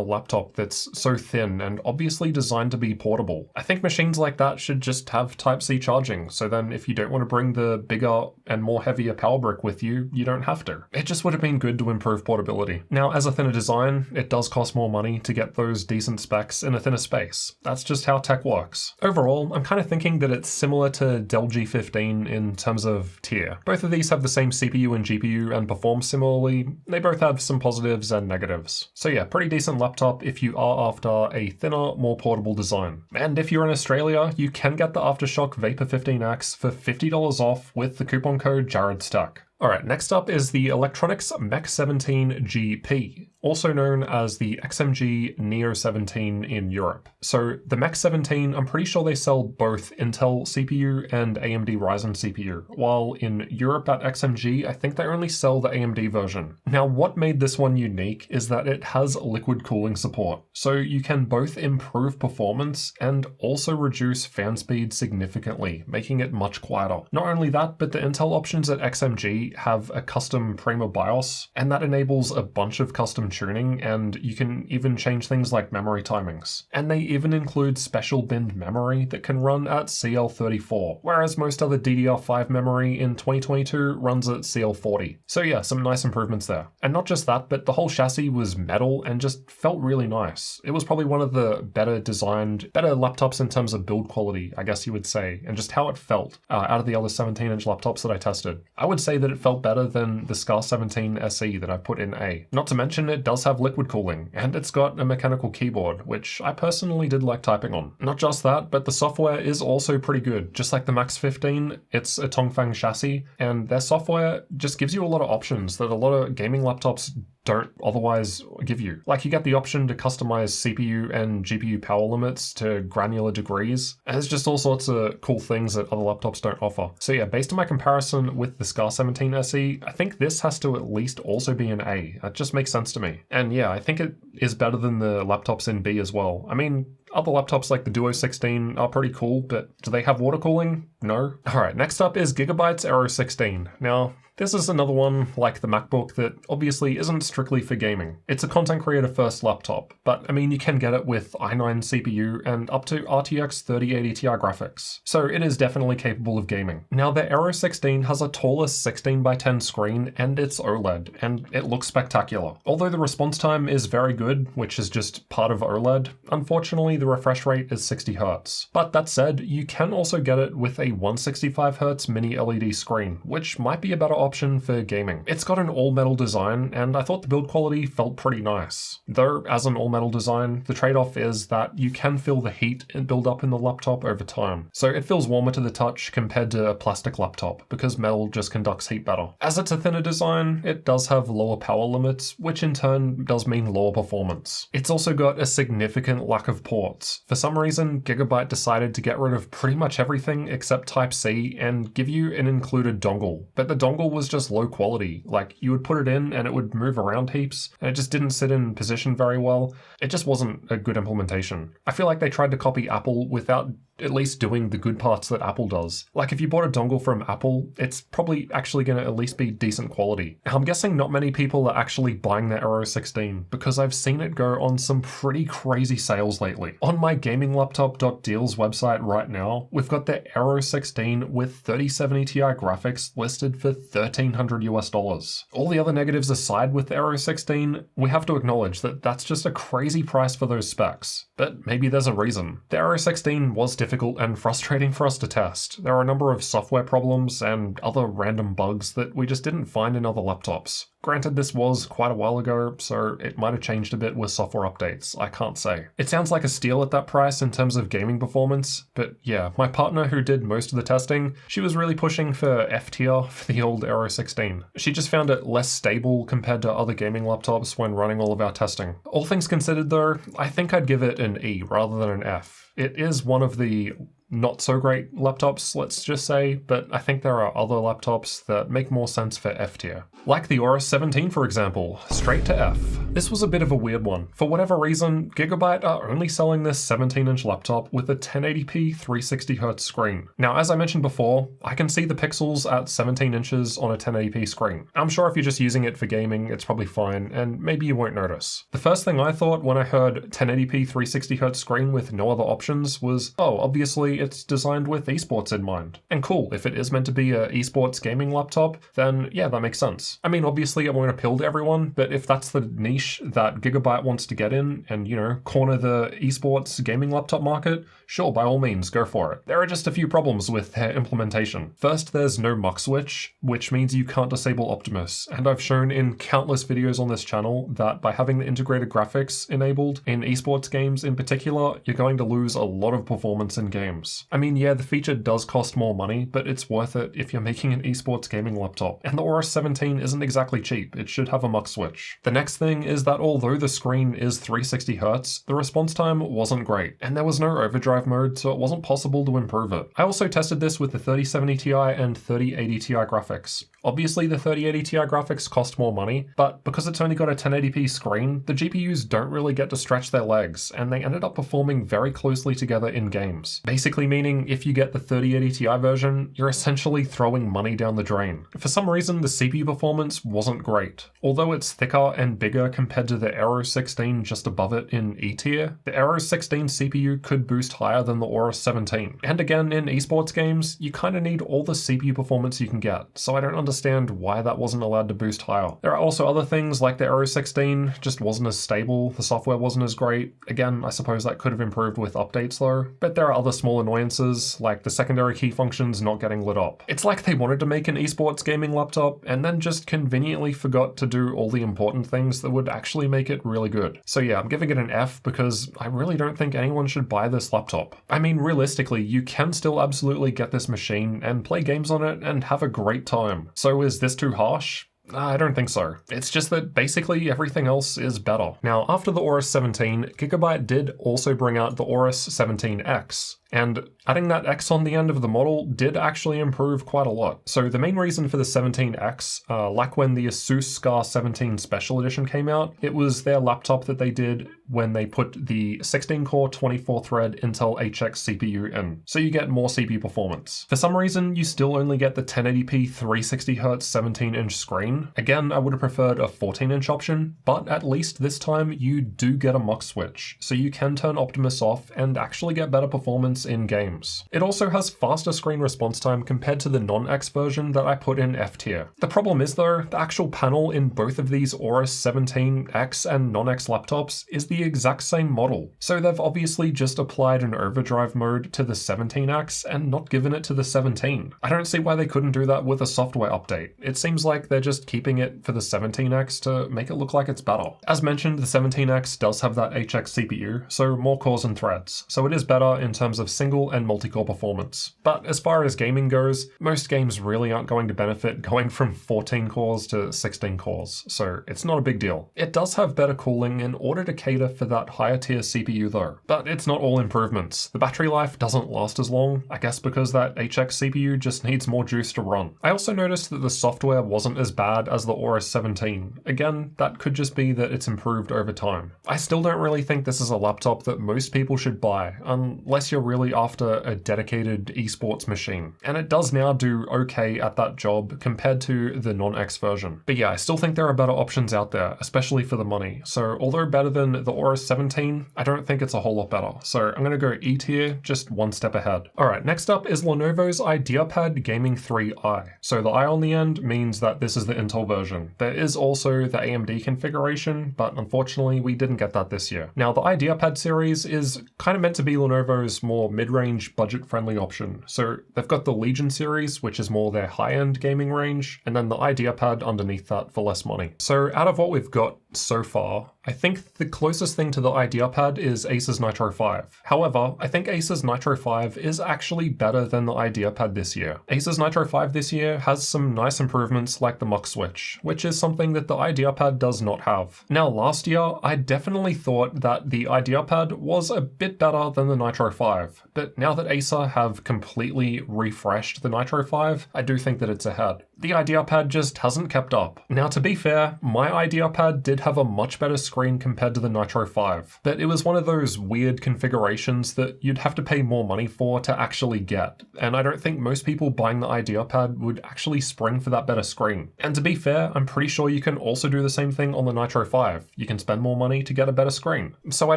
laptop that's so thin and obviously designed to be portable. I think machines like that should just have Type-C charging, so then if you don't want to bring the bigger and more heavier power brick with you, you don't have to. It just would have been good to improve portability. Now, as a thinner design, it does cost more money to get those decent specs in a thinner space. That's just how tech works. Overall, I'm kind of thinking that it's similar to Dell G15 in terms of tier. Both of these have the same CPU and GPU and perform similarly. They both have some positives and negatives. So yeah, pretty decent laptop if you are after a thinner, more portable design. And if you're in Australia, you can get the Aftershock Vapor 15X for $50 off with the coupon code Jarrod'sTech. Alright, next up is the Eluktronics Mech-17 GP, also known as the XMG Neo 17 in Europe. So the Mech-17, I'm pretty sure they sell both Intel CPU and AMD Ryzen CPU, while in Europe at XMG, I think they only sell the AMD version. Now, what made this one unique is that it has liquid cooling support, so you can both improve performance and also reduce fan speed significantly, making it much quieter. Not only that, but the Intel options at XMG have a custom Prima BIOS, and that enables a bunch of custom tuning, and you can even change things like memory timings. And they even include special binned memory that can run at CL34, whereas most other DDR5 memory in 2022 runs at CL40. So yeah, some nice improvements there. And not just that, but the whole chassis was metal and just felt really nice. It was probably one of the better designed, better laptops in terms of build quality, I guess you would say, and just how it felt out of the other 17-inch laptops that I tested. I would say that it felt better than the Scar 17 SE that I put in A. Not to mention it does have liquid cooling, and it's got a mechanical keyboard, which I personally did like typing on. Not just that, but the software is also pretty good. Just like the Max-15, it's a Tongfang chassis, and their software just gives you a lot of options that a lot of gaming laptops don't otherwise give you. Like, you get the option to customize CPU and GPU power limits to granular degrees, and there's just all sorts of cool things that other laptops don't offer. So yeah, based on my comparison with the Scar 17 SE, I think this has to at least also be an A. That just makes sense to me. And yeah, I think it is better than the laptops in B as well. I mean, other laptops like the Duo 16 are pretty cool, but do they have water cooling? No. Alright, next up is Gigabyte Aero 16. Now, this is another one like the MacBook that obviously isn't strictly for gaming. It's a content creator first laptop, but I mean, you can get it with i9 CPU and up to RTX 3080 Ti graphics, so it is definitely capable of gaming. Now, the Aero 16 has a taller 16:10 screen and it's OLED, and it looks spectacular. Although the response time is very good, which is just part of OLED, unfortunately the refresh rate is 60 Hz. But that said, you can also get it with a 165 Hz mini LED screen, which might be a better option for gaming. It's got an all-metal design, and I thought the build quality felt pretty nice. Though, as an all-metal design, the trade-off is that you can feel the heat build up in the laptop over time. So it feels warmer to the touch compared to a plastic laptop, because metal just conducts heat better. As it's a thinner design, it does have lower power limits, which in turn does mean lower performance. It's also got a significant lack of ports. For some reason, Gigabyte decided to get rid of pretty much everything except Type-C and give you an included dongle. But the dongle was just low quality. Like, you would put it in and it would move around heaps, and it just didn't sit in position very well. It just wasn't a good implementation. I feel like they tried to copy Apple without at least doing the good parts that Apple does. Like, if you bought a dongle from Apple, it's probably actually going to at least be decent quality. I'm guessing not many people are actually buying the Aero 16 because I've seen it go on some pretty crazy sales lately. On my gaminglaptop.deals website right now, we've got the Aero 16 with 3070 Ti graphics listed for $1,300 US. All the other negatives aside with the Aero 16, we have to acknowledge that that's just a crazy price for those specs. But maybe there's a reason. The Aero 16 was difficult and frustrating for us to test. There are a number of software problems and other random bugs that we just didn't find in other laptops. Granted, this was quite a while ago, so it might have changed a bit with software updates, I can't say. It sounds like a steal at that price in terms of gaming performance, but yeah, my partner who did most of the testing, she was really pushing for F tier for the old Aero 16. She just found it less stable compared to other gaming laptops when running all of our testing. All things considered though, I think I'd give it an E rather than an F. It is one of the not so great laptops, let's just say, but I think there are other laptops that make more sense for F tier. Like the Aorus 17, for example, straight to F. This was a bit of a weird one. For whatever reason, Gigabyte are only selling this 17-inch laptop with a 1080p 360Hz screen. Now, as I mentioned before, I can see the pixels at 17 inches on a 1080p screen. I'm sure if you're just using it for gaming, it's probably fine, and maybe you won't notice. The first thing I thought when I heard 1080p 360Hz screen with no other options was, oh, obviously it's designed with esports in mind. And cool, if it is meant to be a esports gaming laptop, then yeah, that makes sense. I mean, obviously it won't appeal to everyone, but if that's the niche that Gigabyte wants to get in and, you know, corner the esports gaming laptop market, sure, by all means, go for it. There are just a few problems with their implementation. First, there's no mux switch, which means you can't disable Optimus, and I've shown in countless videos on this channel that by having the integrated graphics enabled in esports games in particular, you're going to lose a lot of performance in games. I mean, yeah, the feature does cost more money, but it's worth it if you're making an esports gaming laptop. And the Aorus 17 isn't exactly cheap, it should have a mux switch. The next thing is that although the screen is 360Hz, the response time wasn't great, and there was no overdrive mode, so it wasn't possible to improve it. I also tested this with the 3070 Ti and 3080 Ti graphics. Obviously the 3080 Ti graphics cost more money, but because it's only got a 1080p screen, the GPUs don't really get to stretch their legs, and they ended up performing very closely together in games. Basically meaning if you get the 3080 Ti version, you're essentially throwing money down the drain. For some reason, the CPU performance wasn't great. Although it's thicker and bigger compared to the Aero 16 just above it in E tier, the Aero 16 CPU could boost higher than the Aorus 17. And again, in esports games, you kind of need all the CPU performance you can get, so I don't understand why that wasn't allowed to boost higher. There are also other things like the Aero 16 just wasn't as stable, the software wasn't as great. Again, I suppose that could have improved with updates though, but there are other small annoyances like the secondary key functions not getting lit up. It's like they wanted to make an esports gaming laptop and then just conveniently forgot to do all the important things that would actually make it really good. So yeah, I'm giving it an F because I really don't think anyone should buy this laptop. I mean, realistically, you can still absolutely get this machine and play games on it and have a great time. So is this too harsh? I don't think so. It's just that basically everything else is better. Now, after the Aorus 17, Gigabyte did also bring out the Aorus 17X. And adding that X on the end of the model did actually improve quite a lot. So the main reason for the 17X, like when the ASUS Scar 17 Special Edition came out, it was their laptop that they did when they put the 16-core 24-thread Intel HX CPU in. So you get more CPU performance. For some reason, you still only get the 1080p 360Hz 17-inch screen. Again, I would have preferred a 14-inch option, but at least this time you do get a mux switch, so you can turn Optimus off and actually get better performance in games. It also has faster screen response time compared to the non-X version that I put in F tier. The problem is though, the actual panel in both of these Aorus 17X and non-X laptops is the exact same model. So they've obviously just applied an overdrive mode to the 17X and not given it to the 17. I don't see why they couldn't do that with a software update. It seems like they're just keeping it for the 17X to make it look like it's better. As mentioned, the 17X does have that HX CPU, so more cores and threads. So it is better in terms of single and multi-core performance. But as far as gaming goes, most games really aren't going to benefit going from 14 cores to 16 cores, so it's not a big deal. It does have better cooling in order to cater for that higher tier CPU though, but it's not all improvements. The battery life doesn't last as long, I guess because that HX CPU just needs more juice to run. I also noticed that the software wasn't as bad as the Aorus 17. Again, that could just be that it's improved over time. I still don't really think this is a laptop that most people should buy, unless you're really after a dedicated esports machine. And it does now do okay at that job compared to the non-X version. But yeah, I still think there are better options out there, especially for the money. So although better than the Aorus 17, I don't think it's a whole lot better. So I'm gonna go E tier, just one step ahead. Alright, next up is Lenovo's IdeaPad Gaming 3i. So the I on the end means that this is the Intel version. There is also the AMD configuration, but unfortunately we didn't get that this year. Now the IdeaPad series is kind of meant to be Lenovo's more mid-range budget-friendly option. So they've got the Legion series, which is more their high-end gaming range, and then the IdeaPad underneath that for less money. So out of what we've got so far, I think the closest thing to the IdeaPad is ASUS Nitro 5. However, I think ASUS Nitro 5 is actually better than the IdeaPad this year. ASUS Nitro 5 this year has some nice improvements like the Mux switch, which is something that the IdeaPad does not have. Now last year, I definitely thought that the IdeaPad was a bit better than the Nitro 5, but now that Acer have completely refreshed the Nitro 5, I do think that it's ahead. The IdeaPad just hasn't kept up. Now to be fair, my IdeaPad did have a much better screen compared to the Nitro 5, but it was one of those weird configurations that you'd have to pay more money for to actually get, and I don't think most people buying the IdeaPad would actually spring for that better screen. And to be fair, I'm pretty sure you can also do the same thing on the Nitro 5. You can spend more money to get a better screen. So I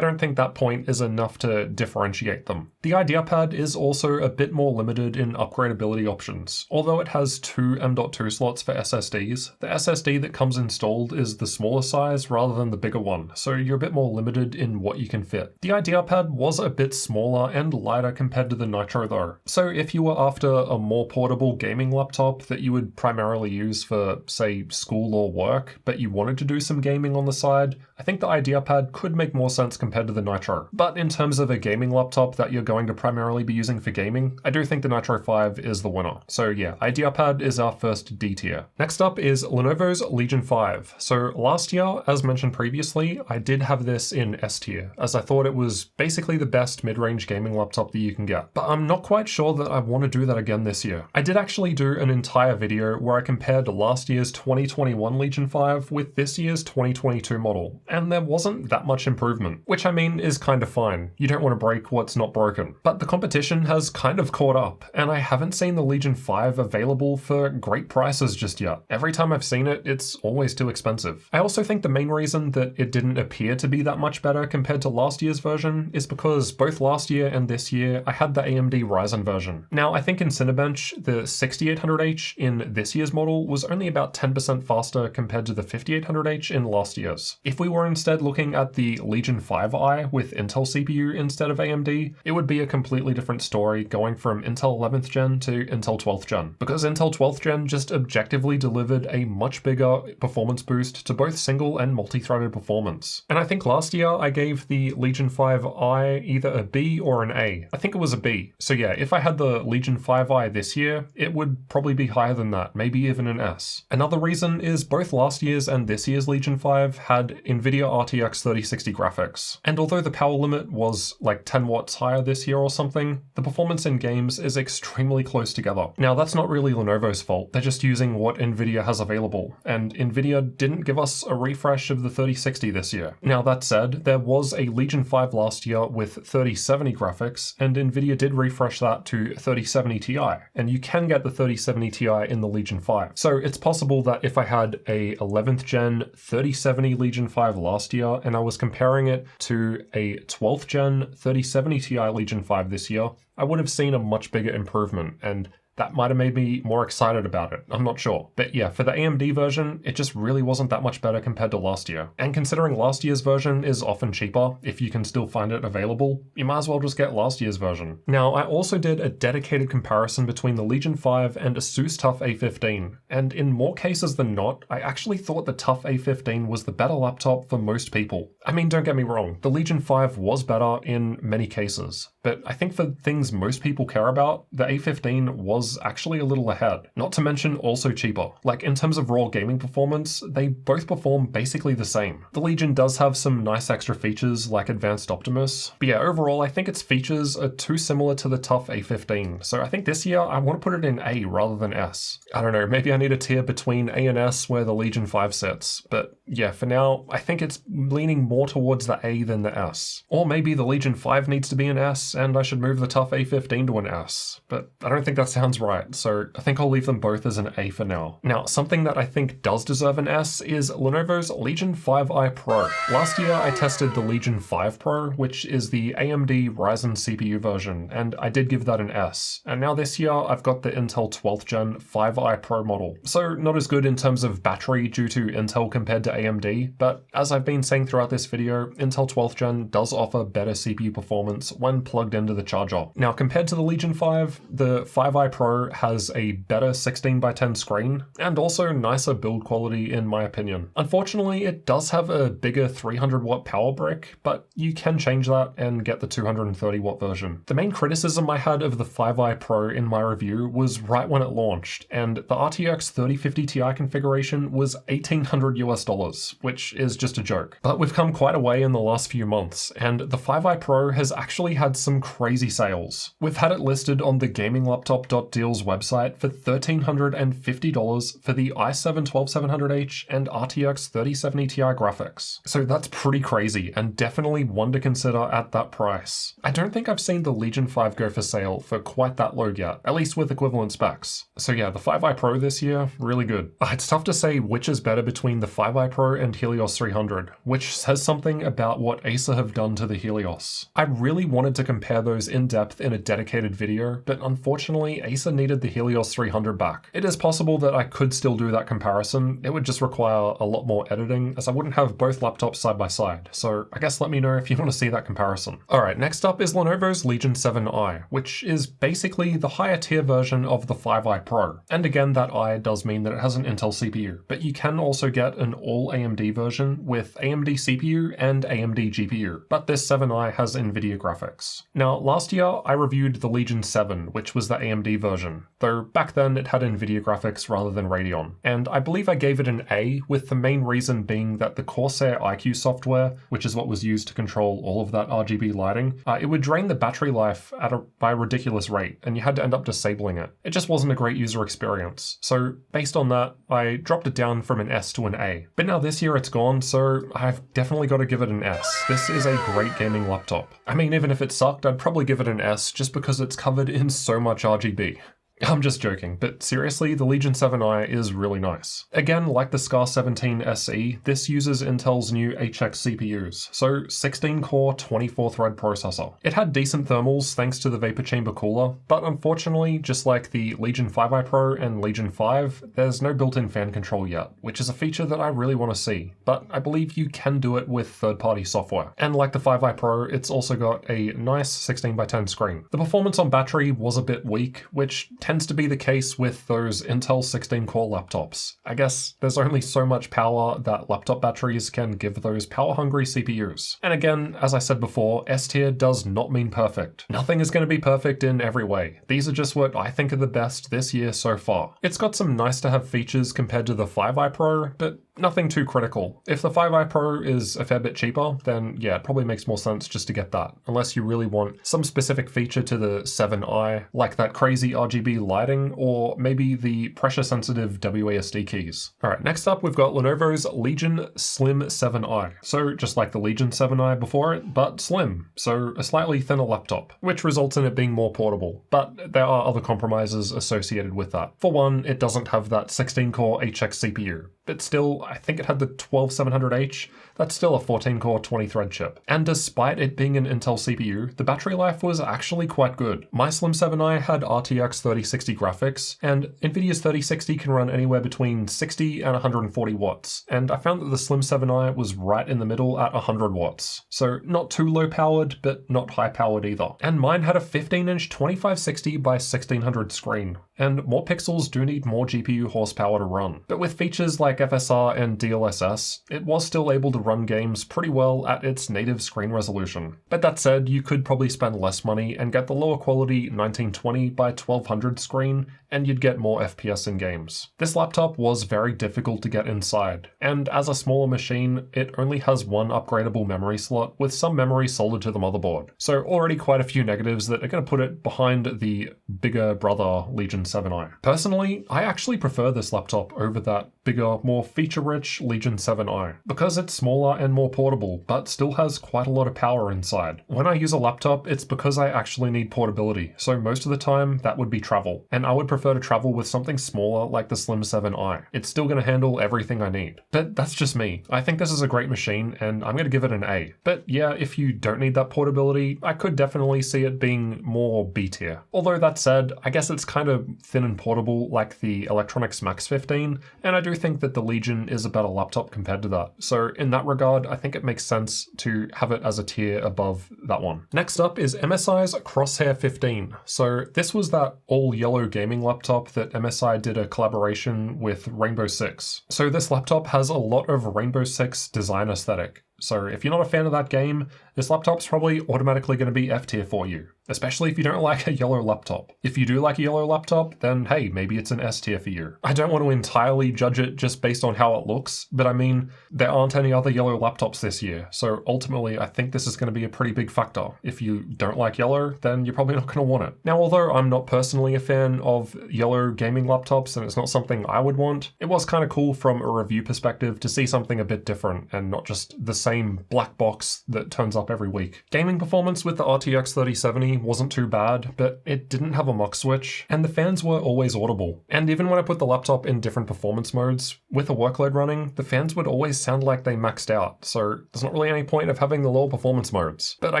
don't think that point is enough to differentiate them. The IdeaPad is also a bit more limited in upgradability options. Although it has two M.2 slots for SSDs, the SSD that comes installed is the smaller size rather than the bigger one, so you're a bit more limited in what you can fit. The IdeaPad was a bit smaller and lighter compared to the Nitro though, so if you were after a more portable gaming laptop that you would primarily use for, say, school or work, but you wanted to do some gaming on the side, I think the IdeaPad could make more sense compared to the Nitro. But in terms of a gaming laptop that you're going to primarily be using for gaming, I do think the Nitro 5 is the winner. So yeah, IdeaPad is our first D tier. Next up is Lenovo's Legion 5. So last year, as mentioned previously, I did have this in S tier, as I thought it was basically the best mid-range gaming laptop that you can get. But I'm not quite sure that I want to do that again this year. I did actually do an entire video where I compared last year's 2021 Legion 5 with this year's 2022 model, and there wasn't that much improvement, which I mean is kind of fine. You don't want to break what's not broken. But the competition has kind of caught up, and I haven't seen the Legion 5 available for great prices just yet. Every time I've seen it, it's always too expensive. I also think the main reason that it didn't appear to be that much better compared to last year's version is because both last year and this year I had the AMD Ryzen version. Now I think in Cinebench, the 6800H in this year's model was only about 10% faster compared to the 5800H in last year's. If we were instead looking at the Legion 5i with Intel CPU instead of AMD, it would be a completely different story going from Intel 11th gen to Intel 12th gen, because Intel 12th gen just objectively delivered a much bigger performance boost to both single and multi-threaded performance. And I think last year I gave the Legion 5i either a B or an A. I think it was a B. So yeah, if I had the Legion 5i this year, it would probably be higher than that, maybe even an S. Another reason is both last year's and this year's Legion 5 had NVIDIA RTX 3060 graphics. And although the power limit was like 10 watts higher this year or something, the performance in games is extremely close together. Now that's not really Lenovo's fault, they're just using what NVIDIA has available, and NVIDIA didn't give us a refresh of the 3060 this year. Now that said, there was a Legion 5 last year with 3070 graphics, and NVIDIA did refresh that to 3070 Ti, and you can get the 3070 Ti in the Legion 5. So it's possible that if I had a 11th gen 3070 Legion 5 last year, and I was comparing it to a 12th gen 3070 Ti Legion 5 this year, I would have seen a much bigger improvement, and that might have made me more excited about it, I'm not sure. But yeah, for the AMD version, it just really wasn't that much better compared to last year. And considering last year's version is often cheaper, if you can still find it available, you might as well just get last year's version. Now, I also did a dedicated comparison between the Legion 5 and ASUS TUF A15, and in more cases than not, I actually thought the TUF A15 was the better laptop for most people. I mean, don't get me wrong, the Legion 5 was better in many cases, but I think for things most people care about, the A15 was actually a little ahead. Not to mention also cheaper. Like in terms of raw gaming performance, they both perform basically the same. The Legion does have some nice extra features like Advanced Optimus, but yeah, overall I think its features are too similar to the tough A15, so I think this year I want to put it in A rather than S. I don't know, maybe I need a tier between A and S where the Legion 5 sits, but yeah, for now I think it's leaning more towards the A than the S. Or maybe the Legion 5 needs to be an S and I should move the tough A15 to an S, but I don't think that sounds right, so I think I'll leave them both as an A for now. Now, something that I think does deserve an S is Lenovo's Legion 5i Pro. Last year I tested the Legion 5 Pro, which is the AMD Ryzen CPU version, and I did give that an S. And now this year I've got the Intel 12th Gen 5i Pro model. So not as good in terms of battery due to Intel compared to AMD, but as I've been saying throughout this video, Intel 12th Gen does offer better CPU performance when plugged into the charger. Now compared to the Legion 5, the 5i Pro has a better 16:10 screen, and also nicer build quality in my opinion. Unfortunately, it does have a bigger 300 watt power brick, but you can change that and get the 230 watt version. The main criticism I had of the 5i Pro in my review was right when it launched, and the RTX 3050 Ti configuration was $1,800 US, which is just a joke. But we've come quite a way in the last few months, and the 5i Pro has actually had some crazy sales. We've had it listed on the GamingLaptop.deals website for $1,350 for the i7-12700H and RTX 3070 Ti graphics. So that's pretty crazy, and definitely one to consider at that price. I don't think I've seen the Legion 5 go for sale for quite that low yet, at least with equivalent specs. So yeah, the 5i Pro this year, really good. It's tough to say which is better between the 5i Pro and Helios 300, which says something about what Acer have done to the Helios. I really wanted to compare those in depth in a dedicated video, but unfortunately Acer needed the Helios 300 back. It is possible that I could still do that comparison, it would just require a lot more editing as I wouldn't have both laptops side by side, so I guess let me know if you want to see that comparison. Alright, next up is Lenovo's Legion 7i, which is basically the higher tier version of the 5i Pro. And again, that I does mean that it has an Intel CPU, but you can also get an all AMD version with AMD CPU and AMD GPU, but this 7i has NVIDIA graphics. Now, last year I reviewed the Legion 7, which was the AMD version, though back then it had NVIDIA graphics rather than Radeon, and I believe I gave it an A, with the main reason being that the Corsair IQ software, which is what was used to control all of that RGB lighting, it would drain the battery life by a ridiculous rate, and you had to end up disabling it. It just wasn't a great user experience, so based on that, I dropped it down from an S to an A. But now this year it's gone, so I've definitely got to give it an S. This is a great gaming laptop. I mean, even if it sucked, I'd probably give it an S just because it's covered in so much RGB. I'm just joking, but seriously, the Legion 7i is really nice. Again, like the Scar 17 SE, this uses Intel's new HX CPUs, so 16-core, 24-thread processor. It had decent thermals thanks to the vapor chamber cooler, but unfortunately, just like the Legion 5i Pro and Legion 5, there's no built-in fan control yet, which is a feature that I really want to see, but I believe you can do it with third-party software. And like the 5i Pro, it's also got a nice 16:10 screen. The performance on battery was a bit weak, which tends to be the case with those Intel 16-core laptops. I guess there's only so much power that laptop batteries can give those power-hungry CPUs. And again, as I said before, S tier does not mean perfect. Nothing is going to be perfect in every way. These are just what I think are the best this year so far. It's got some nice-to-have features compared to the 5i Pro, but nothing too critical. If the 5i Pro is a fair bit cheaper, then yeah, it probably makes more sense just to get that, unless you really want some specific feature to the 7i, like that crazy RGB lighting, or maybe the pressure-sensitive WASD keys. Alright, next up we've got Lenovo's Legion Slim 7i. So just like the Legion 7i before it, but slim, so a slightly thinner laptop, which results in it being more portable, but there are other compromises associated with that. For one, it doesn't have that 16-core HX CPU, but still, I think it had the 12700H, that's still a 14-core 20-thread chip. And despite it being an Intel CPU, the battery life was actually quite good. My Slim 7i had RTX 3060 graphics, and NVIDIA's 3060 can run anywhere between 60 and 140 watts, and I found that the Slim 7i was right in the middle at 100 watts. So not too low powered, but not high powered either. And mine had a 15-inch 2560 by 1600 screen, and more pixels do need more GPU horsepower to run. But with features like like FSR and DLSS, it was still able to run games pretty well at its native screen resolution. But that said, you could probably spend less money and get the lower quality 1920 by 1200 screen, and you'd get more FPS in games. This laptop was very difficult to get inside, and as a smaller machine, it only has one upgradable memory slot with some memory soldered to the motherboard. So already quite a few negatives that are going to put it behind the bigger brother Legion 7i. Personally, I actually prefer this laptop over that bigger, more feature-rich Legion 7i, because it's smaller and more portable, but still has quite a lot of power inside. When I use a laptop, it's because I actually need portability, so most of the time that would be travel, and I would prefer to travel with something smaller like the Slim 7i. It's still going to handle everything I need. But that's just me. I think this is a great machine, and I'm going to give it an A. But yeah, if you don't need that portability, I could definitely see it being more B tier. Although that said, I guess it's kind of thin and portable like the Eluktronics Mech-17, and I do think that the Legion is a better laptop compared to that. So in that regard, I think it makes sense to have it as a tier above that one. Next up is MSI's Crosshair 15. So this was that all yellow gaming laptop that MSI did a collaboration with Rainbow Six. So this laptop has a lot of Rainbow Six design aesthetic. So if you're not a fan of that game, this laptop's probably automatically going to be F tier for you, especially if you don't like a yellow laptop. If you do like a yellow laptop, then hey, maybe it's an S tier for you. I don't want to entirely judge it just based on how it looks, but I mean, there aren't any other yellow laptops this year, so ultimately I think this is going to be a pretty big factor. If you don't like yellow, then you're probably not going to want it. Now, although I'm not personally a fan of yellow gaming laptops and it's not something I would want, it was kind of cool from a review perspective to see something a bit different and not just the same black box that turns up every week. Gaming performance with the RTX 3070 wasn't too bad, but it didn't have a mux switch, and the fans were always audible. And even when I put the laptop in different performance modes, with a workload running, the fans would always sound like they maxed out, so there's not really any point of having the lower performance modes. But I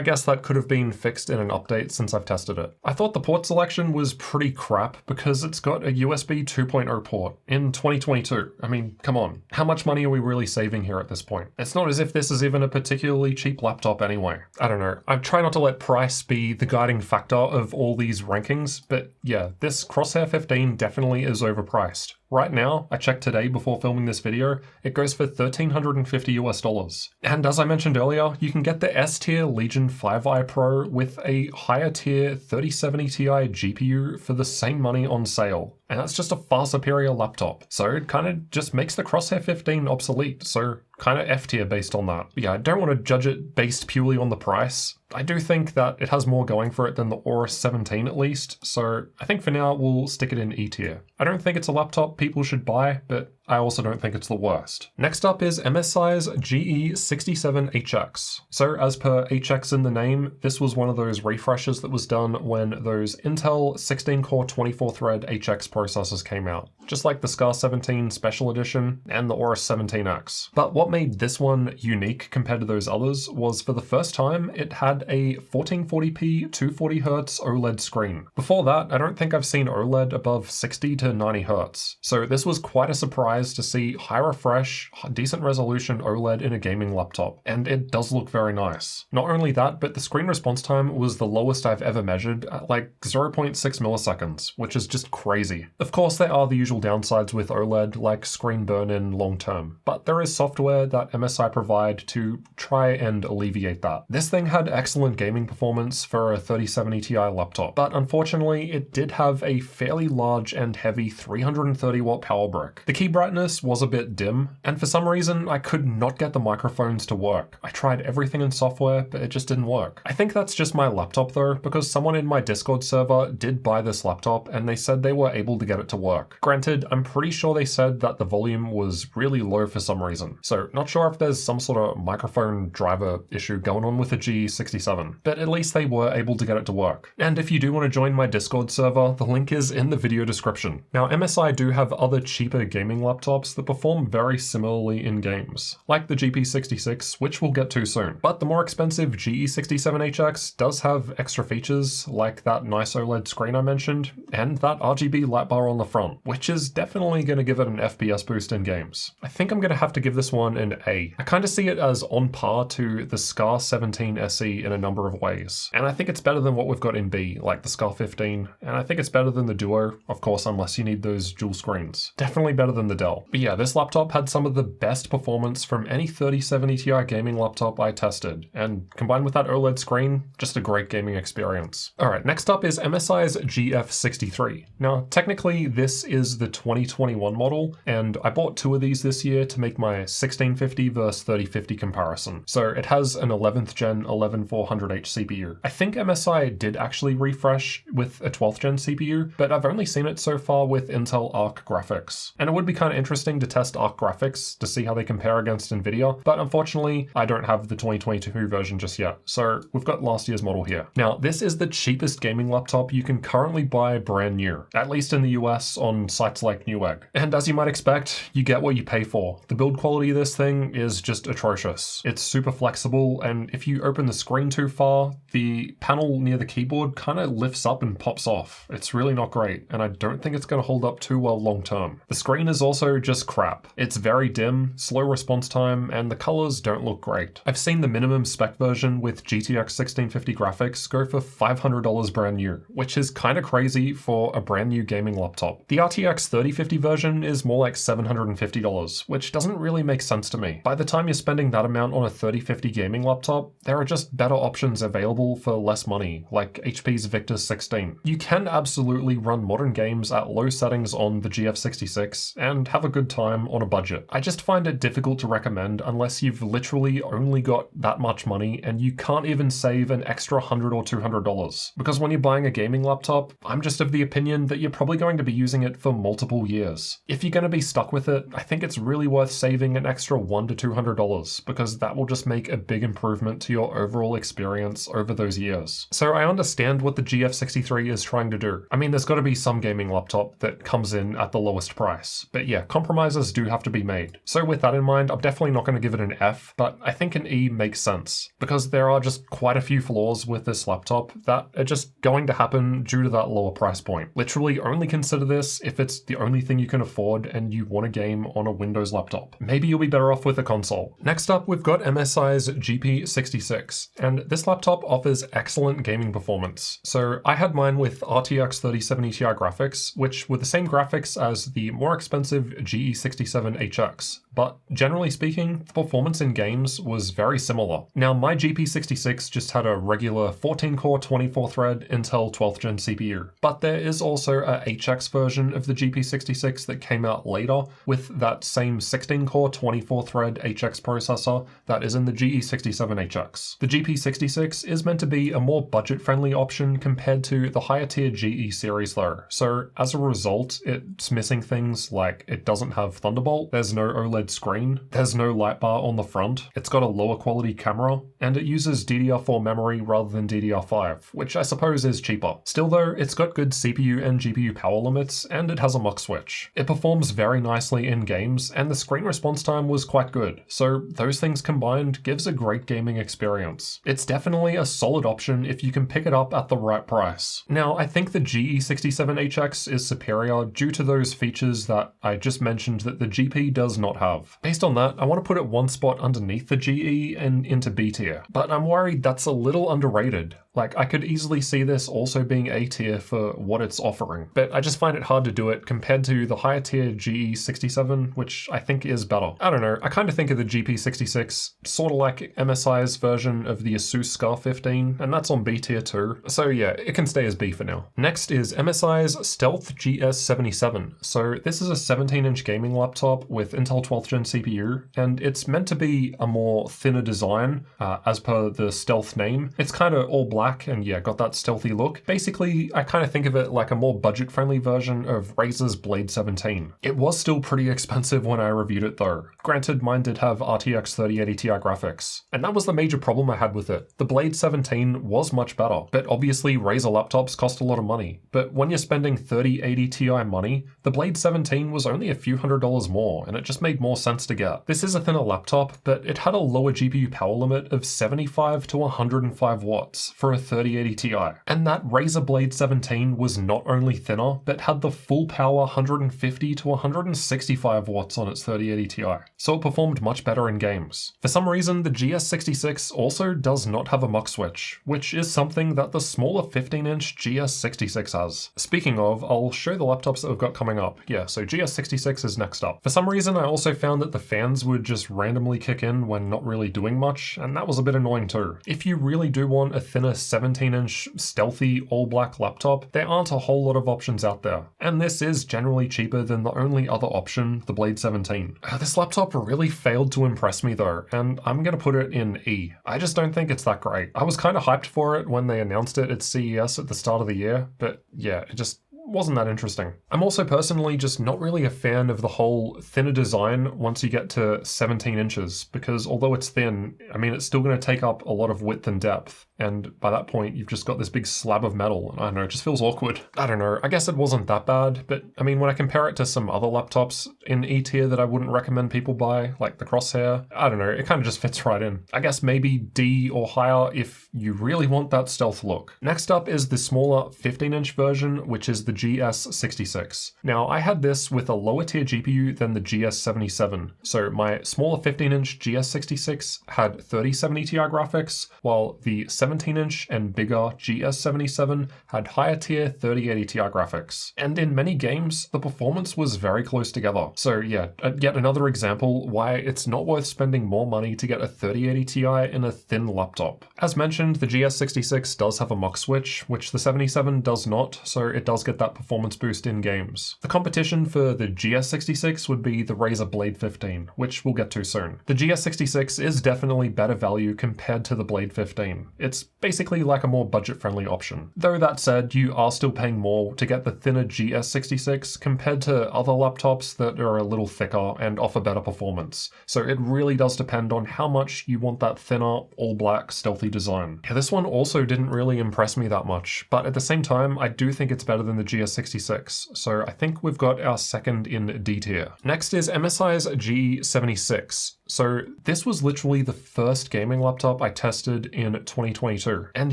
guess that could have been fixed in an update since I've tested it. I thought the port selection was pretty crap because it's got a USB 2.0 port in 2022. I mean, come on. How much money are we really saving here at this point? It's not as if this is even a particularly cheap laptop anyway. I don't know. I try not to let price be the guiding factor of all these rankings, but yeah, this Crosshair 15 definitely is overpriced. Right now, I checked today before filming this video, it goes for $1,350 US. And as I mentioned earlier, you can get the S tier Legion 5i Pro with a higher tier 3070 Ti GPU for the same money on sale. And that's just a far superior laptop. So it kind of just makes the Crosshair 15 obsolete, so kind of F tier based on that. But yeah, I don't want to judge it based purely on the price. I do think that it has more going for it than the Aorus 17 at least, so I think for now we'll stick it in E tier. I don't think it's a laptop people should buy, but I also don't think it's the worst. Next up is MSI's GE67 HX. So as per HX in the name, this was one of those refreshes that was done when those Intel 16-core 24-thread HX processors came out, just like the Scar 17 Special Edition and the Aorus 17X. But what made this one unique compared to those others was for the first time, it had a 1440p 240Hz OLED screen. Before that, I don't think I've seen OLED above 60 to 90Hz. So this was quite a surprise to see high refresh, decent resolution OLED in a gaming laptop, and it does look very nice. Not only that, but the screen response time was the lowest I've ever measured at like 0.6 milliseconds, which is just crazy. Of course, there are the usual downsides with OLED, like screen burn-in long term, but there is software that MSI provide to try and alleviate that. This thing had excellent gaming performance for a 3070 Ti laptop, but unfortunately, it did have a fairly large and heavy 330 watt power brick. The key brightness was a bit dim, and for some reason I could not get the microphones to work. I tried everything in software, but it just didn't work. I think that's just my laptop though, because someone in my Discord server did buy this laptop and they said they were able to get it to work. Granted, I'm pretty sure they said that the volume was really low for some reason, so not sure if there's some sort of microphone driver issue going on with the G67, but at least they were able to get it to work. And if you do want to join my Discord server, the link is in the video description. Now, MSI do have other cheaper gaming laptops that perform very similarly in games, like the GP66, which we'll get to soon. But the more expensive GE67 HX does have extra features, like that nice OLED screen I mentioned, and that RGB light bar on the front, which is definitely going to give it an FPS boost in games. I think I'm going to have to give this one an A. I kind of see it as on par to the Scar 17 SE in a number of ways, and I think it's better than what we've got in B, like the Scar 15, and I think it's better than the Duo, of course, unless you need those dual screens. Definitely better than the Dell Dell. But yeah, this laptop had some of the best performance from any 3070 Ti gaming laptop I tested, and combined with that OLED screen, just a great gaming experience. Alright, next up is MSI's GF63. Now, technically this is the 2021 model, and I bought two of these this year to make my 1650 versus 3050 comparison. So it has an 11th gen 11400H CPU. I think MSI did actually refresh with a 12th gen CPU, but I've only seen it so far with Intel Arc graphics. And it would be kind of interesting to test Arc graphics to see how they compare against Nvidia, but unfortunately I don't have the 2022 version just yet, so we've got last year's model here. Now, this is the cheapest gaming laptop you can currently buy brand new, at least in the US on sites like Newegg. And as you might expect, you get what you pay for. The build quality of this thing is just atrocious. It's super flexible, and if you open the screen too far, the panel near the keyboard kind of lifts up and pops off. It's really not great, and I don't think it's going to hold up too well long term. The screen is also just crap. It's very dim, slow response time, and the colors don't look great. I've seen the minimum spec version with GTX 1650 graphics go for $500 brand new, which is kind of crazy for a brand new gaming laptop. The RTX 3050 version is more like $750, which doesn't really make sense to me. By the time you're spending that amount on a 3050 gaming laptop, there are just better options available for less money, like HP's Victor 16. You can absolutely run modern games at low settings on the GF66 and have a good time on a budget. I just find it difficult to recommend unless you've literally only got that much money and you can't even save an extra $100 or $200. Because when you're buying a gaming laptop, I'm just of the opinion that you're probably going to be using it for multiple years. If you're going to be stuck with it, I think it's really worth saving an extra $100 to $200 because that will just make a big improvement to your overall experience over those years. So I understand what the GF63 is trying to do. I mean, there's got to be some gaming laptop that comes in at the lowest price. But yeah, compromises do have to be made. So with that in mind, I'm definitely not going to give it an F, but I think an E makes sense because there are just quite a few flaws with this laptop that are just going to happen due to that lower price point. Literally only consider this if it's the only thing you can afford and you want a game on a Windows laptop. Maybe you'll be better off with a console. Next up, we've got MSI's GP66, and this laptop offers excellent gaming performance. So I had mine with RTX 3070 Ti graphics, which were the same graphics as the more expensive GE67 HX, but generally speaking, the performance in games was very similar. Now, my GP66 just had a regular 14-core 24-thread Intel 12th gen CPU, but there is also a HX version of the GP66 that came out later with that same 16-core 24-thread HX processor that is in the GE67 HX. The GP66 is meant to be a more budget-friendly option compared to the higher-tier GE series though, so as a result, it's missing things like it doesn't have Thunderbolt, there's no OLED screen, there's no light bar on the front, it's got a lower quality camera, and it uses DDR4 memory rather than DDR5, which I suppose is cheaper. Still though, it's got good CPU and GPU power limits, and it has a mux switch. It performs very nicely in games, and the screen response time was quite good, so those things combined gives a great gaming experience. It's definitely a solid option if you can pick it up at the right price. Now, I think the GE67 HX is superior due to those features that I just mentioned that the GP does not have. Based on that, I want to put it one spot underneath the GE and into B tier, but I'm worried that's a little underrated. Like, I could easily see this also being A tier for what it's offering, but I just find it hard to do it compared to the higher tier GE67, which I think is better. I don't know, I kind of think of the GP66 sort of like MSI's version of the ASUS Scar 15, and that's on B tier too, so yeah, it can stay as B for now. Next is MSI's Stealth GS77. So this is a 17-inch gaming laptop with Intel 12th gen CPU, and it's meant to be a more thinner design, as per the Stealth name. It's kind of all black and yeah, got that stealthy look. Basically, I kind of think of it like a more budget-friendly version of Razer's Blade 17. It was still pretty expensive when I reviewed it though. Granted, mine did have RTX 3080 Ti graphics, and that was the major problem I had with it. The Blade 17 was much better, but obviously Razer laptops cost a lot of money. But when you're spending 3080 Ti money, the Blade 17 was only a few $100s more, and it just made more sense to get. This is a thinner laptop, but it had a lower GPU power limit of 75 to 105 watts for a 3080 Ti. And that Razer Blade 17 was not only thinner, but had the full power 150 to 165 watts on its 3080 Ti. So it performed much better in games. For some reason, the GS66 also does not have a mux switch, which is something that the smaller 15-inch GS66 has. Speaking of, I'll show the laptops that we've got coming up. Yeah, so GS66 is next up. For some reason, I also found that the fans would just randomly kick in when not really doing much, and that was a bit annoying too. If you really do want a thinner 17-inch stealthy all-black laptop, there aren't a whole lot of options out there. And this is generally cheaper than the only other option, the Blade 17. This laptop really failed to impress me though, and I'm gonna put it in E. I just don't think it's that great. I was kind of hyped for it when they announced it at CES at the start of the year, but yeah, it just wasn't that interesting. I'm also personally just not really a fan of the whole thinner design once you get to 17 inches, because although it's thin, I mean, it's still going to take up a lot of width and depth. And by that point, you've just got this big slab of metal. And I don't know, it just feels awkward. I don't know, I guess it wasn't that bad, but I mean, when I compare it to some other laptops in E tier that I wouldn't recommend people buy, like the Crosshair, I don't know, it kind of just fits right in. I guess maybe D or higher if you really want that stealth look. Next up is the smaller 15-inch version, which is the GS66. Now, I had this with a lower tier GPU than the GS77. So my smaller 15-inch GS66 had 3070 Ti graphics, while the 17-inch and bigger GS77 had higher tier 3080 Ti graphics. And in many games, the performance was very close together. So yeah, yet another example why it's not worth spending more money to get a 3080 Ti in a thin laptop. As mentioned, the GS66 does have a mux switch, which the 77 does not, so it does get that performance boost in games. The competition for the GS66 would be the Razer Blade 15, which we'll get to soon. The GS66 is definitely better value compared to the Blade 15. It's basically like a more budget-friendly option. Though that said, you are still paying more to get the thinner GS66 compared to other laptops that are a little thicker and offer better performance. So it really does depend on how much you want that thinner, all-black, stealthy design. Yeah, this one also didn't really impress me that much, but at the same time, I do think it's better than the GS66, so I think we've got our second in D tier. Next is MSI's G76. So this was literally the first gaming laptop I tested in 2022. And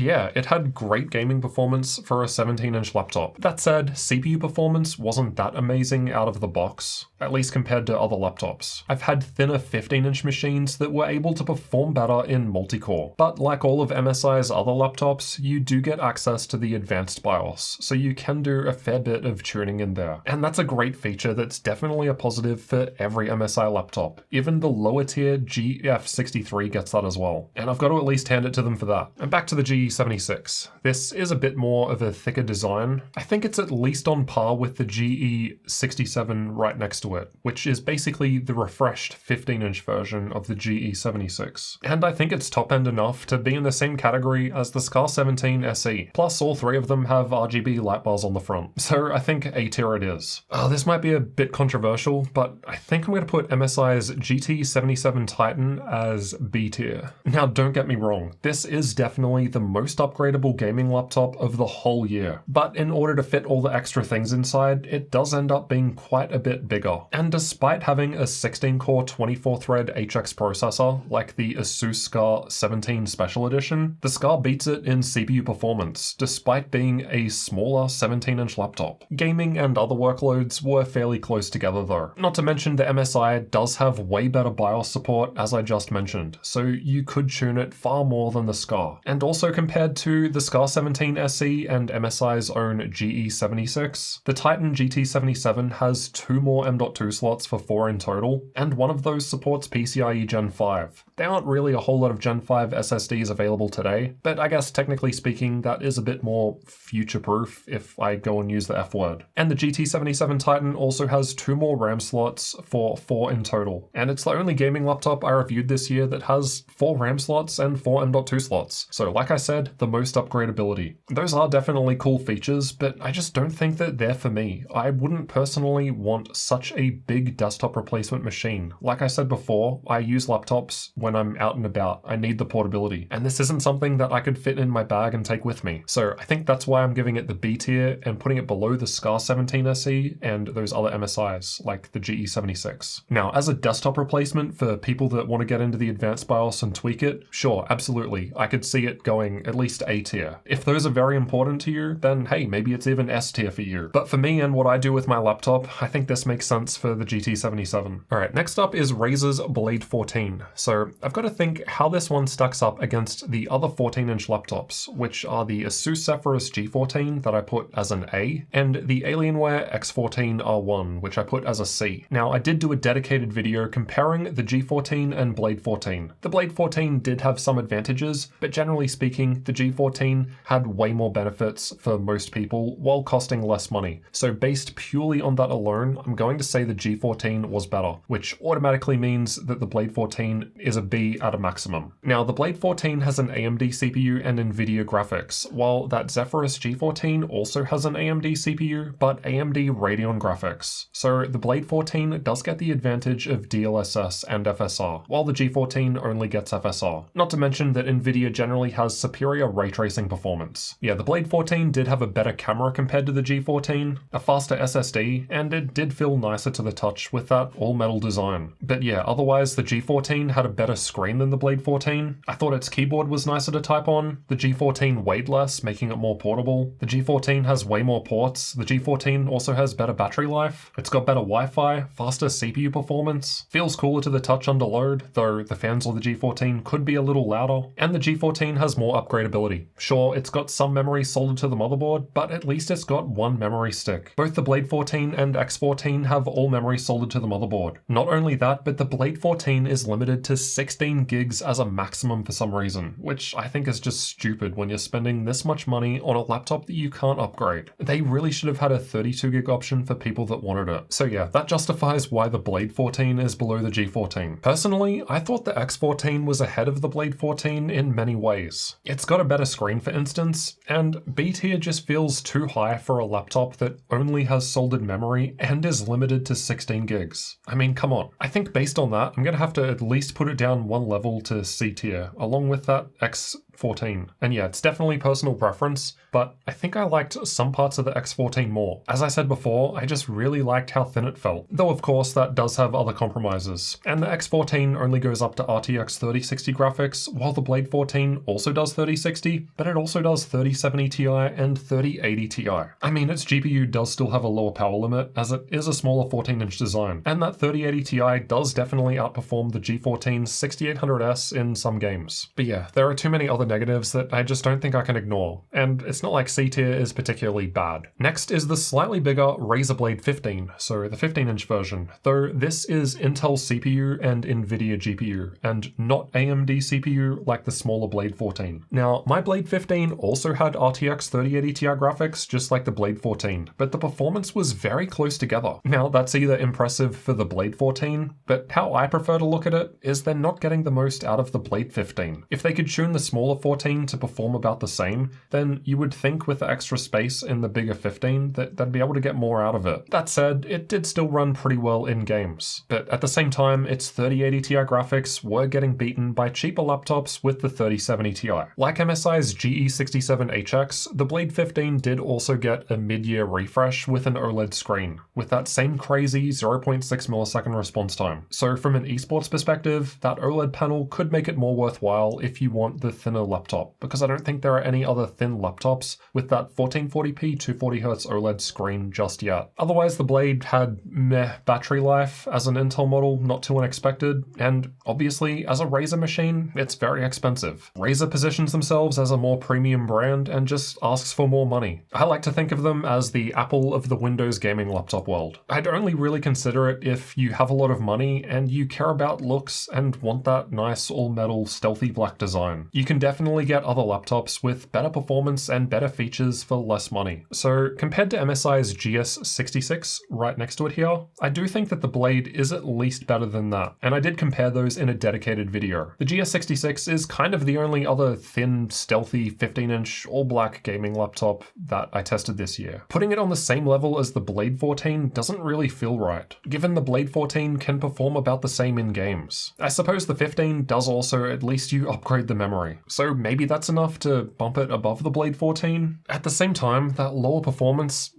yeah, it had great gaming performance for a 17-inch laptop. That said, CPU performance wasn't that amazing out of the box, at least compared to other laptops. I've had thinner 15-inch machines that were able to perform better in multi-core. But like all of MSI's other laptops, you do get access to the advanced BIOS, so you can do a fair bit of tuning in there. And that's a great feature that's definitely a positive for every MSI laptop. Even the lower tier GF63 gets that as well. And I've got to at least hand it to them for that. And back to the GE76. This is a bit more of a thicker design. I think it's at least on par with the GE67 right next to it, which is basically the refreshed 15-inch version of the GE76. And I think it's top-end enough to be in the same category as the Scar 17 SE. Plus, all three of them have RGB light bars on the front. So I think A tier it is. This might be a bit controversial, but I think I'm going to put MSI's GT77 Titan as B tier. Now, don't get me wrong, this is definitely the most upgradable gaming laptop of the whole year. But in order to fit all the extra things inside, it does end up being quite a bit bigger. And despite having a 16-core 24-thread HX processor, like the ASUS Scar 17 Special Edition, the Scar beats it in CPU performance, despite being a smaller 17-inch laptop. Gaming and other workloads were fairly close together though. Not to mention the MSI does have way better BIOS support, as I just mentioned, so you could tune it far more than the Scar. And also compared to the Scar 17 SE and MSI's own GE76, the Titan GT77 has 2 more M.2 slots for 4 in total, and one of those supports PCIe Gen 5. There aren't really a whole lot of Gen 5 SSDs available today, but I guess technically speaking that is a bit more future-proof if I go and use the F word. And the GT77 Titan also has 2 more RAM slots for 4 in total, and it's the only gaming laptop I reviewed this year that has 4 RAM slots and 4 M.2 slots. So like I said, the most upgradability. Those are definitely cool features, but I just don't think that they're for me. I wouldn't personally want such a big desktop replacement machine. Like I said before, I use laptops when I'm out and about. I need the portability, and this isn't something that I could fit in my bag and take with me. So I think that's why I'm giving it the B tier and putting putting it below the Scar 17 SE and those other MSIs, like the GE76. Now, as a desktop replacement for people that want to get into the advanced BIOS and tweak it, sure, absolutely, I could see it going at least A tier. If those are very important to you, then hey, maybe it's even S tier for you. But for me and what I do with my laptop, I think this makes sense for the GT77. Alright, next up is Razer's Blade 14. So I've got to think how this one stacks up against the other 14-inch laptops, which are the ASUS Zephyrus G14 that I put as an A, and the Alienware X14 R1, which I put as a C. Now, I did do a dedicated video comparing the G14 and Blade 14. The Blade 14 did have some advantages, but generally speaking, the G14 had way more benefits for most people while costing less money. So based purely on that alone, I'm going to say the G14 was better, which automatically means that the Blade 14 is a B at a maximum. Now, the Blade 14 has an AMD CPU and NVIDIA graphics, while that Zephyrus G14 also has an AMD CPU, but AMD Radeon graphics. So the Blade 14 does get the advantage of DLSS and FSR, while the G14 only gets FSR. Not to mention that NVIDIA generally has superior ray tracing performance. Yeah, the Blade 14 did have a better camera compared to the G14, a faster SSD, and it did feel nicer to the touch with that all-metal design. But yeah, otherwise the G14 had a better screen than the Blade 14. I thought its keyboard was nicer to type on. The G14 weighed less, making it more portable. The G14 has way more ports. The G14 also has better battery life. It's got better Wi-Fi, faster CPU performance, feels cooler to the touch under load, though the fans of the G14 could be a little louder, and the G14 has more upgradability. Sure, it's got some memory soldered to the motherboard, but at least it's got one memory stick. Both the Blade 14 and X14 have all memory soldered to the motherboard. Not only that, but the Blade 14 is limited to 16 gigs as a maximum for some reason, which I think is just stupid when you're spending this much money on a laptop that you can't upgrade. They really should have had a 32 gig option for people that wanted it. So yeah, that justifies why the Blade 14 is below the G14. Personally, I thought the X14 was ahead of the Blade 14 in many ways. It's got a better screen, for instance, and B tier just feels too high for a laptop that only has soldered memory and is limited to 16 gigs. I mean, come on. I think based on that, I'm gonna have to at least put it down one level to C tier, along with that X14. And yeah, it's definitely personal preference, but I think I liked some parts of the X14 more. As I said before, I just really liked how thin it felt. Though of course that does have other compromises. And the X14 only goes up to RTX 3060 graphics, while the Blade 14 also does 3060, but it also does 3070 Ti and 3080 Ti. I mean, its GPU does still have a lower power limit, as it is a smaller 14-inch design, and that 3080 Ti does definitely outperform the G14's 6800S in some games. But yeah, there are too many other negatives that I just don't think I can ignore, and it's not like C tier is particularly bad. Next is the slightly bigger Razer Blade 15, so the 15-inch version, though this is Intel CPU and NVIDIA GPU, and not AMD CPU like the smaller Blade 14. Now, my Blade 15 also had RTX 3080 Ti graphics, just like the Blade 14, but the performance was very close together. Now, that's either impressive for the Blade 14, but how I prefer to look at it is they're not getting the most out of the Blade 15. If they could tune the smaller 14 to perform about the same, then you would think with the extra space in the bigger 15 that they'd be able to get more out of it. That said, it did still run pretty well in games, but at the same time, its 3080 Ti graphics were getting beaten by cheaper laptops with the 3070 Ti. Like MSI's GE67 HX, the Blade 15 did also get a mid-year refresh with an OLED screen, with that same crazy 0.6 millisecond response time. So from an esports perspective, that OLED panel could make it more worthwhile if you want the thinner laptop, because I don't think there are any other thin laptops with that 1440p 240Hz OLED screen just yet. Otherwise, the Blade had meh battery life as an Intel model, not too unexpected, and obviously as a Razer machine, it's very expensive. Razer positions themselves as a more premium brand and just asks for more money. I like to think of them as the Apple of the Windows gaming laptop world. I'd only really consider it if you have a lot of money and you care about looks and want that nice all-metal stealthy black design. You can definitely get other laptops with better performance and better features for less money. So compared to MSI's GS66 right next to it here, I do think that the Blade is at least better than that, and I did compare those in a dedicated video. The GS66 is kind of the only other thin, stealthy 15-inch all-black gaming laptop that I tested this year. Putting it on the same level as the Blade 14 doesn't really feel right, given the Blade 14 can perform about the same in games. I suppose the 15 does also at least you upgrade the memory, so maybe that's enough to bump it above the Blade 14. At the same time, that lower performance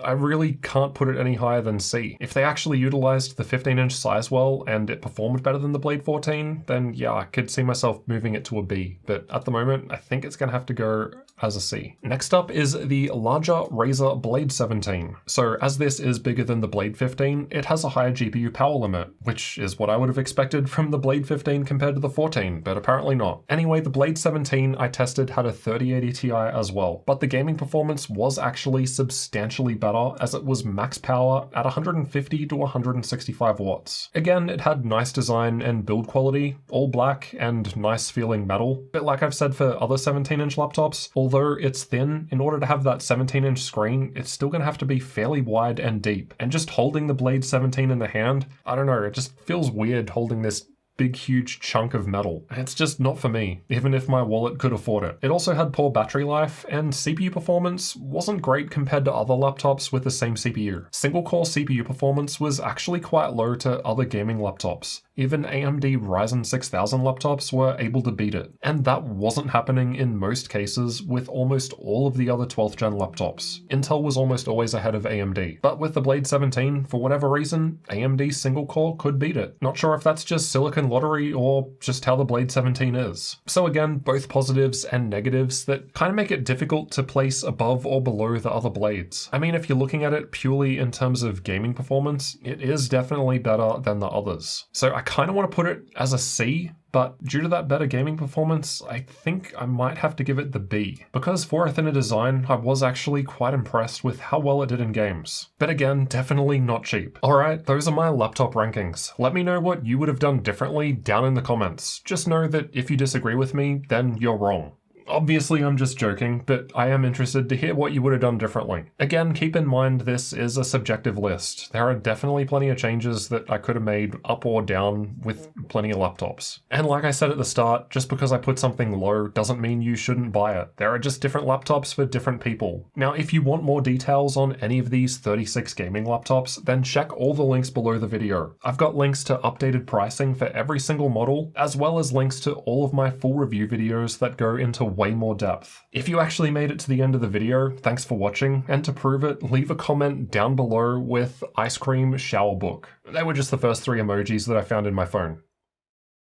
I really can't put it any higher than C. If they actually utilized the 15-inch size well and it performed better than the Blade 14, then yeah, I could see myself moving it to a B. But at the moment, I think it's gonna have to go as a C. Next up is the larger Razer Blade 17. So as this is bigger than the Blade 15, it has a higher GPU power limit, which is what I would have expected from the Blade 15 compared to the 14, but apparently not. Anyway, the Blade 17 I tested had a 3080 Ti as well, but the gaming performance was actually substantially better as it was max power at 150 to 165 watts. Again, it had nice design and build quality, all black and nice feeling metal, but like I've said for other 17-inch laptops, although it's thin, in order to have that 17-inch screen, it's still gonna have to be fairly wide and deep. And just holding the Blade 17 in the hand, I don't know, it just feels weird holding this big huge chunk of metal. It's just not for me, even if my wallet could afford it. It also had poor battery life, and CPU performance wasn't great compared to other laptops with the same CPU. Single core CPU performance was actually quite low to other gaming laptops. Even AMD Ryzen 6000 laptops were able to beat it. And that wasn't happening in most cases with almost all of the other 12th gen laptops. Intel was almost always ahead of AMD. But with the Blade 17, for whatever reason, AMD single core could beat it. Not sure if that's just silicon lottery or just how the Blade 17 is. So again, both positives and negatives that kind of make it difficult to place above or below the other Blades. I mean, if you're looking at it purely in terms of gaming performance, it is definitely better than the others. So I kind of want to put it as a C, but due to that better gaming performance, I think I might have to give it the B. Because for a thinner design, I was actually quite impressed with how well it did in games. But again, definitely not cheap. Alright, those are my laptop rankings. Let me know what you would have done differently down in the comments. Just know that if you disagree with me, then you're wrong. Obviously, I'm just joking, but I am interested to hear what you would have done differently. Again, keep in mind this is a subjective list. There are definitely plenty of changes that I could have made up or down with plenty of laptops. And like I said at the start, just because I put something low doesn't mean you shouldn't buy it. There are just different laptops for different people. Now, if you want more details on any of these 36 gaming laptops, then check all the links below the video. I've got links to updated pricing for every single model, as well as links to all of my full review videos that go into way more depth. If you actually made it to the end of the video, thanks for watching, and to prove it, leave a comment down below with ice cream shower book. They were just the first 3 emojis that I found in my phone.